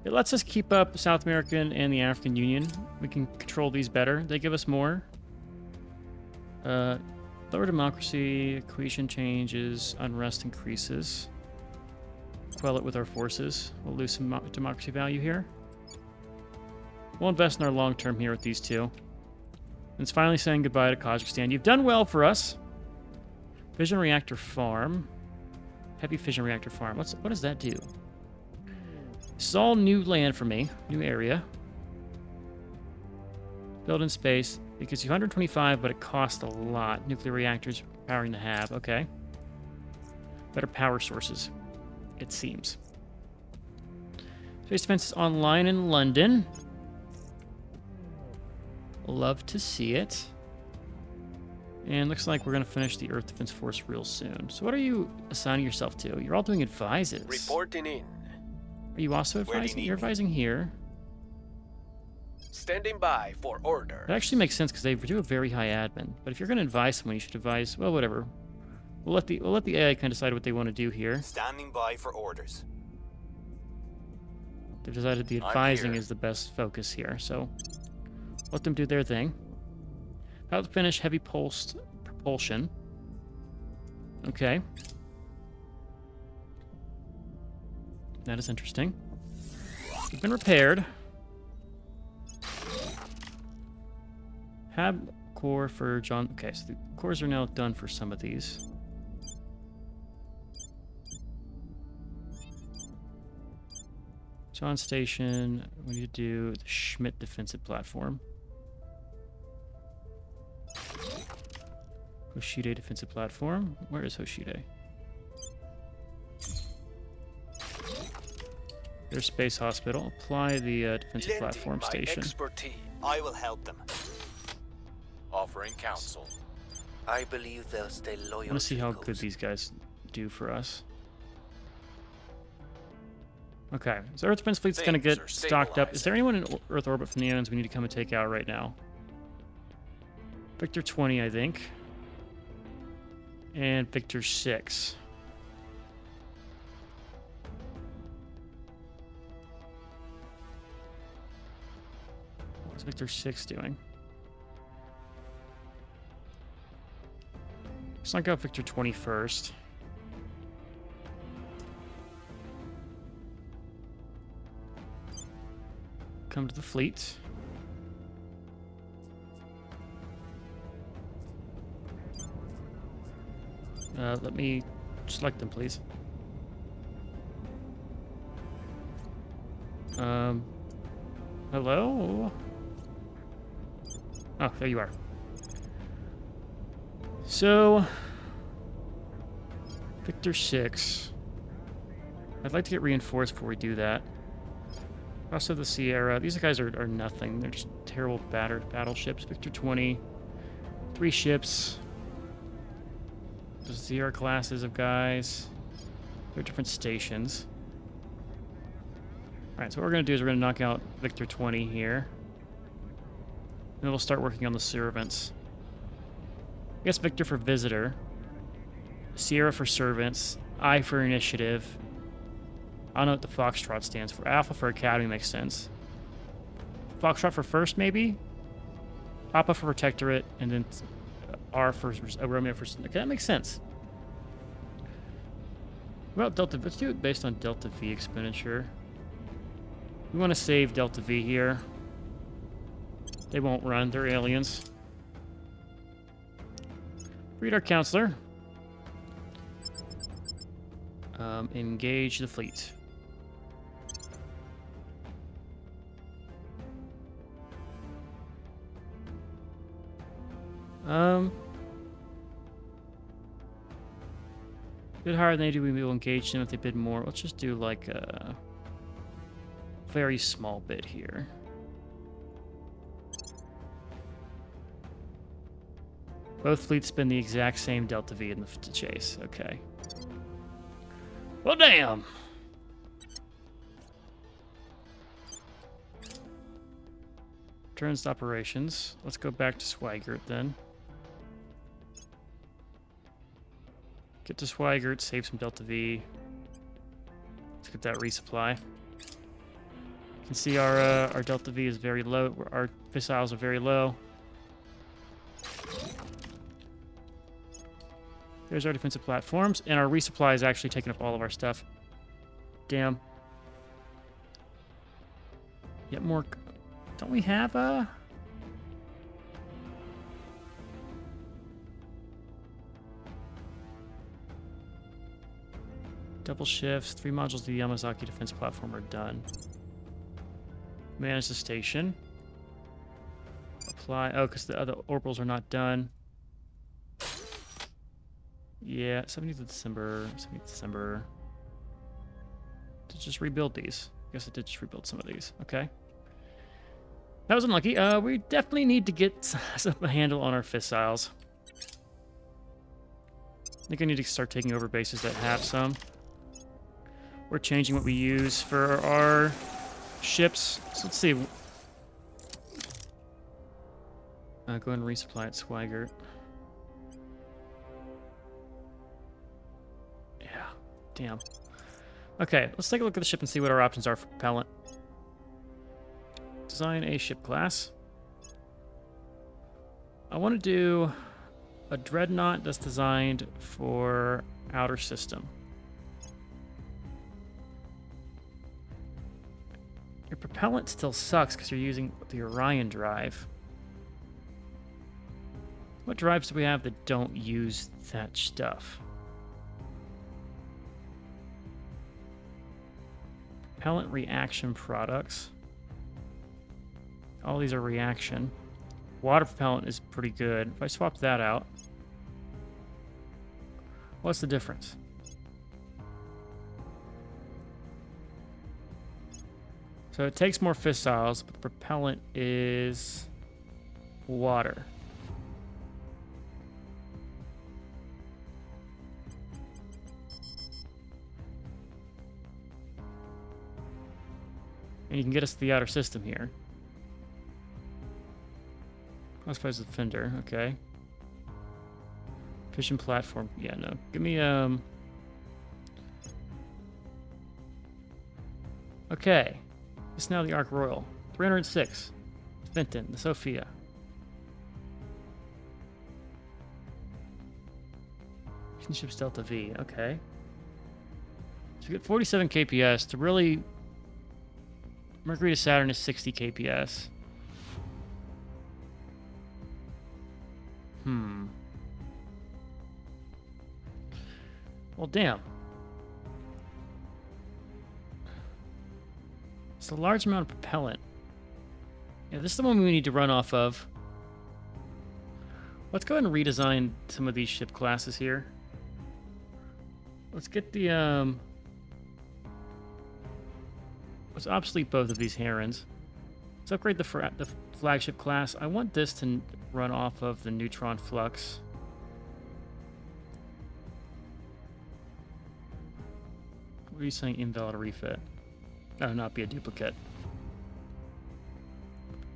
It lets us keep up South American and the African Union. We can control these better. They give us more. Lower democracy, cohesion changes, unrest increases. Quell it with our forces. We'll lose some democracy value here. We'll invest in our long term here with these two. And it's finally saying goodbye to Kazakhstan. You've done well for us. Fission reactor farm. Heavy fission reactor farm. What does that do? This is all new land for me. New area. Build in space. It gives you 125, but it costs a lot. Nuclear reactors powering the hab. Okay. Better power sources, it seems. Space defense is online in London. Love to see it. And looks like we're going to finish the Earth Defense Force real soon. So what are you assigning yourself to? You're all doing advises. Reporting in. Are you also Where do you advising? need You're me? advising here. Standing by for order. That actually makes sense because they do a very high admin. But if you're going to advise someone, you should advise. Well, whatever. We'll let the AI kind of decide what they want to do here. Standing by for orders. They've decided the I'm advising here. is the best focus here, so let them do their thing. About to finish heavy pulsed propulsion. Okay. That is interesting. We've been repaired. Hab core for John. Okay, so the cores are now done for some of these. John Station. We need to do the Schmidt defensive platform. Hoshide defensive platform. Where is Hoshide? There's Space Hospital. Apply the defensive Lending platform my station. expertise. I will help them. Offering counsel. I believe they'll stay I loyal. want to see the how good cause. these guys do for us. Okay, so Earth defense fleet's going to Things get are stocked up. Is there stabilizing. anyone in Earth orbit from the aliens we need to come and take out right now? Victor 20, I think. And Victor 6. What's Victor 6 doing? Let's knock out Victor 20 first. Come to the fleet. Let me select them, please. Hello? Oh, there you are. So, Victor 6. I'd like to get reinforced before we do that. Also the Sierra. These guys are nothing. They're just terrible battleships. Victor 20. 3 ships. The Sierra classes of guys. They're different stations. Alright, so what we're going to do is we're going to knock out Victor 20 here. Then we'll start working on the servants. I guess Victor for visitor. Sierra for servants. I for initiative. I don't know what the Foxtrot stands for. Alpha for academy makes sense. Foxtrot for first, maybe? Papa for protectorate, and then R for Romeo for... Okay, that makes sense. What about Delta... Let's do it based on Delta V expenditure. We want to save Delta V here. They won't run. They're aliens. Read our counselor. Engage the fleet. Bid higher than they do, we will engage them if they bid more. Let's just do like a very small bid here. Both fleets spend the exact same Delta V in the chase. Okay. Well, damn. Returns to operations. Let's go back to Swigert then. Get to Swigert, save some Delta V. Let's get that resupply. You can see our Delta V is very low. Our missiles are very low. There's our defensive platforms, and our resupply is actually taking up all of our stuff. Damn. Yet more. Don't we have a? Double shifts. 3 modules of the Yamazaki defense platform are done. Manage the station. Apply. Oh, because the other orbitals are not done. Yeah, 17th of December. 17th of December. To just rebuild these. I guess I did just rebuild some of these. Okay. That was unlucky. We definitely need to get a handle on our fissiles. I think I need to start taking over bases that have some. We're changing what we use for our ships. So let's see. Go ahead and resupply at Swigert. Yeah, damn. Okay, let's take a look at the ship and see what our options are for propellant. Design a ship class. I want to do a dreadnought that's designed for outer system. Your propellant still sucks because you're using the Orion drive. What drives do we have that don't use that stuff? Propellant reaction products. All these are reaction. Water propellant is pretty good. If I swap that out, what's the difference? So it takes more fissiles, but the propellant is water. And you can get us to the outer system here. Classifies as a defender, okay. Fission platform, yeah, no. Give me, okay. This is now the Ark Royal. 306. Fenton, the Sophia. Ship's Delta V, okay. So we get 47 KPS to really... Mercury to Saturn is 60 KPS. Well, damn. It's a large amount of propellant. Yeah, this is the one we need to run off of. Let's go ahead and redesign some of these ship classes here. Let's get the, let's obsolete both of these Herons. Let's upgrade the flagship class. I want this to run off of the neutron flux. What are you saying? Invalid refit. Oh, not be a duplicate.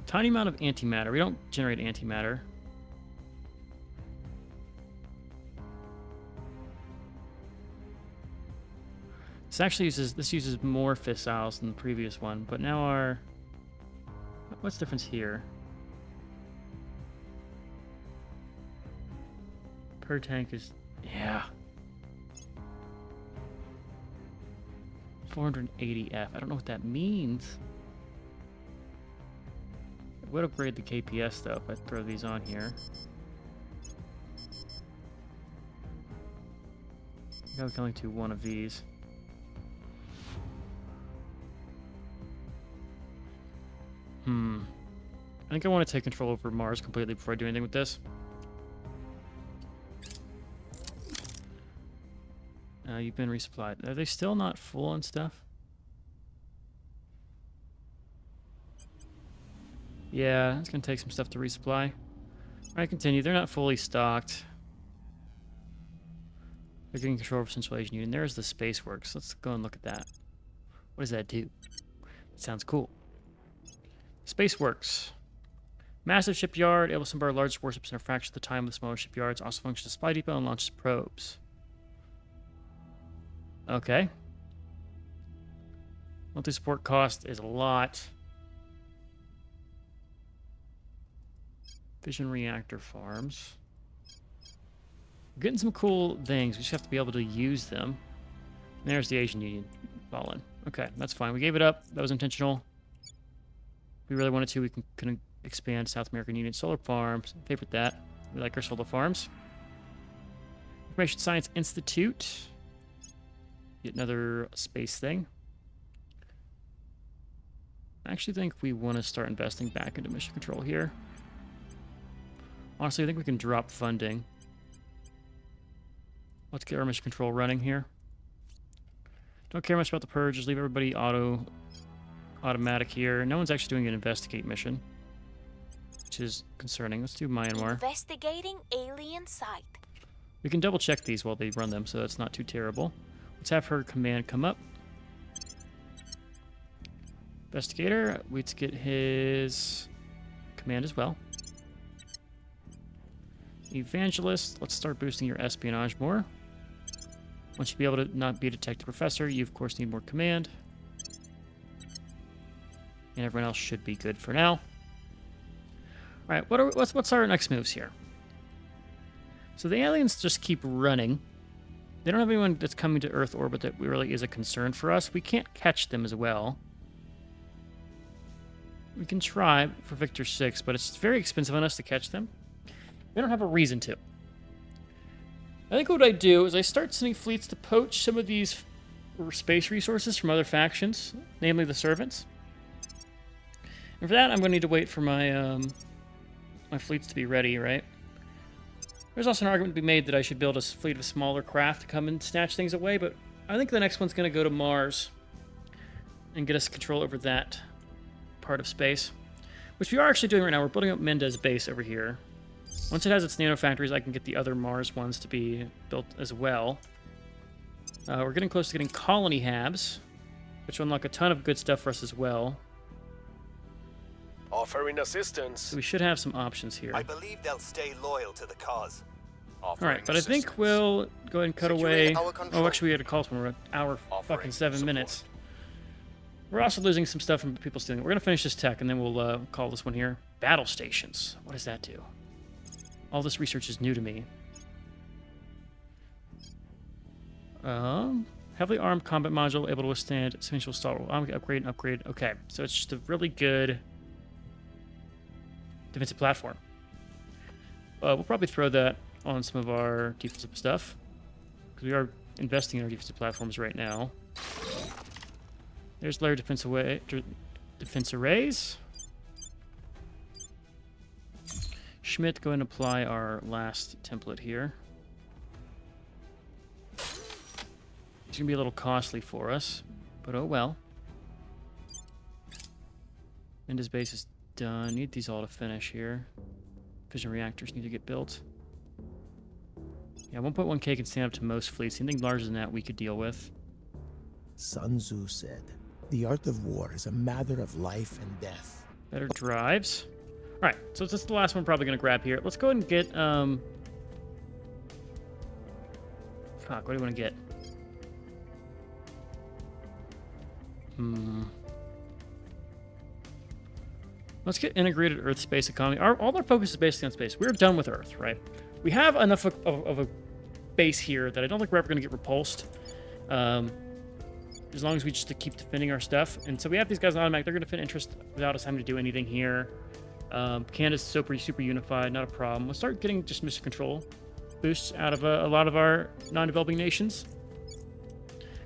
Tiny amount of antimatter. We don't generate antimatter. This uses more fissiles than the previous one, but now our... What's the difference here? Per tank is... Yeah. 480F. I don't know what that means. It would upgrade the KPS, though, if I throw these on here. I think I can only do one of these. I think I want to take control over Mars completely before I do anything with this. You've been resupplied. Are they still not full on stuff? Yeah, it's going to take some stuff to resupply. Alright, continue. They're not fully stocked. They're getting control over Central Asian Union. There's the Space Works. Let's go and look at that. What does that do? It sounds cool. Space Works. Massive shipyard, able to some of our largest warships in a fraction of the time of the smaller shipyards. Also functions as supply depot and launches probes. Okay. Monthly support cost is a lot. Fission reactor farms. We're getting some cool things. We just have to be able to use them. And there's the Asian Union fallen. Okay, that's fine. We gave it up. That was intentional. If we really wanted to, we can expand South American Union solar farms. Favorite that. We like our solar farms. Information Science Institute. Get another space thing. I actually think we want to start investing back into mission control here. Honestly, I think we can drop funding. Let's get our mission control running here. Don't care much about the purge. Just leave everybody automatic here. No one's actually doing an investigate mission, which is concerning. Let's do Myanmar. Investigating alien site. We can double check these while they run them, so that's not too terrible. Let's have her command come up. Investigator, let's get his command as well. Evangelist, let's start boosting your espionage more. Once you be able to not be a detective professor, you of course need more command. And everyone else should be good for now. Alright, what's our next moves here? So the aliens just keep running. They don't have anyone that's coming to Earth orbit that really is a concern for us. We can't catch them as well. We can try for Victor 6, but it's very expensive on us to catch them. We don't have a reason to. I think what I do is I start sending fleets to poach some of these space resources from other factions, namely the servants. And for that, I'm going to need to wait for my my fleets to be ready, right? There's also an argument to be made that I should build a fleet of smaller craft to come and snatch things away, but I think the next one's going to go to Mars and get us control over that part of space, which we are actually doing right now. We're building up Mendez base over here. Once it has its nano factories, I can get the other Mars ones to be built as well. We're getting close to getting colony habs, which will unlock a ton of good stuff for us as well. Offering assistance. So we should have some options here. I believe they'll stay loyal to the cause. Alright, but I think we'll go ahead and cut away. Securing our Oh, control. actually, we had a call from an hour Offering fucking 7 support. minutes. We're also losing some stuff from people stealing it. We're going to finish this tech, and then we'll call this one here. Battle stations. What does that do? All this research is new to me. Heavily armed combat module able to withstand essential assault. Upgrade and upgrade. Okay, so it's just a really good defensive platform. We'll probably throw that on some of our defensive stuff, because we are investing in our defensive platforms right now. There's layer defense arrays. Schmidt, go ahead and apply our last template here. It's going to be a little costly for us, but oh well. Mendez base is done. Need these all to finish here. Fission reactors need to get built. Yeah, 1.1K can stand up to most fleets. Anything larger than that we could deal with. Sun Tzu said, "The art of war is a matter of life and death." Better drives. Alright, so this is the last one I'm probably going to grab here. Let's go ahead and get, fuck, what do you want to get? Let's get integrated Earth space economy. All our focus is basically on space. We're done with Earth, right? We have enough of a base here that I don't think we're ever going to get repulsed. As long as we just keep defending our stuff. And so we have these guys on automatic. They're going to defend interest without us having to do anything here. Canada's super unified, not a problem. We'll start getting just mission control boosts out of a lot of our non-developing nations.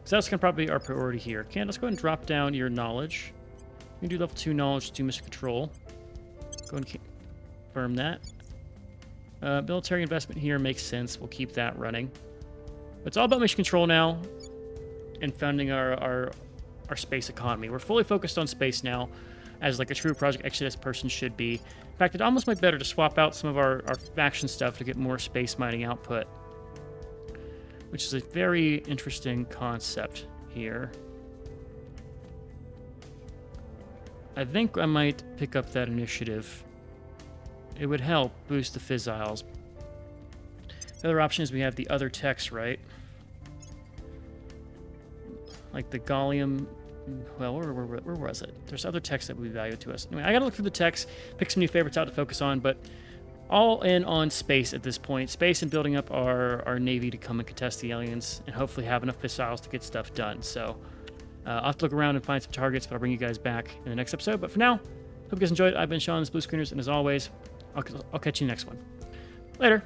So that's going to probably be our priority here. Canada, let's go ahead and drop down your knowledge. We can do level 2 knowledge to do mission control. Go and confirm that. Military investment here makes sense. We'll keep that running. It's all about mission control now and funding our space economy. We're fully focused on space now, as like a true Project Exodus person should be. In fact, it almost might be better to swap out some of our faction stuff to get more space mining output, which is a very interesting concept here. I think I might pick up that initiative it would help boost the fissiles. The other option is we have the other techs, right? Like the gallium. Well, where was it? There's other techs that would be valuable to us. Anyway, I gotta look through the techs, pick some new favorites out to focus on, but all in on space at this point. Space and building up our navy to come and contest the aliens, and hopefully have enough missiles to get stuff done. So I'll have to look around and find some targets, but I'll bring you guys back in the next episode. But for now, hope you guys enjoyed. I've been Sean, this Blue Screeners, and as always, I'll catch you next one. Later.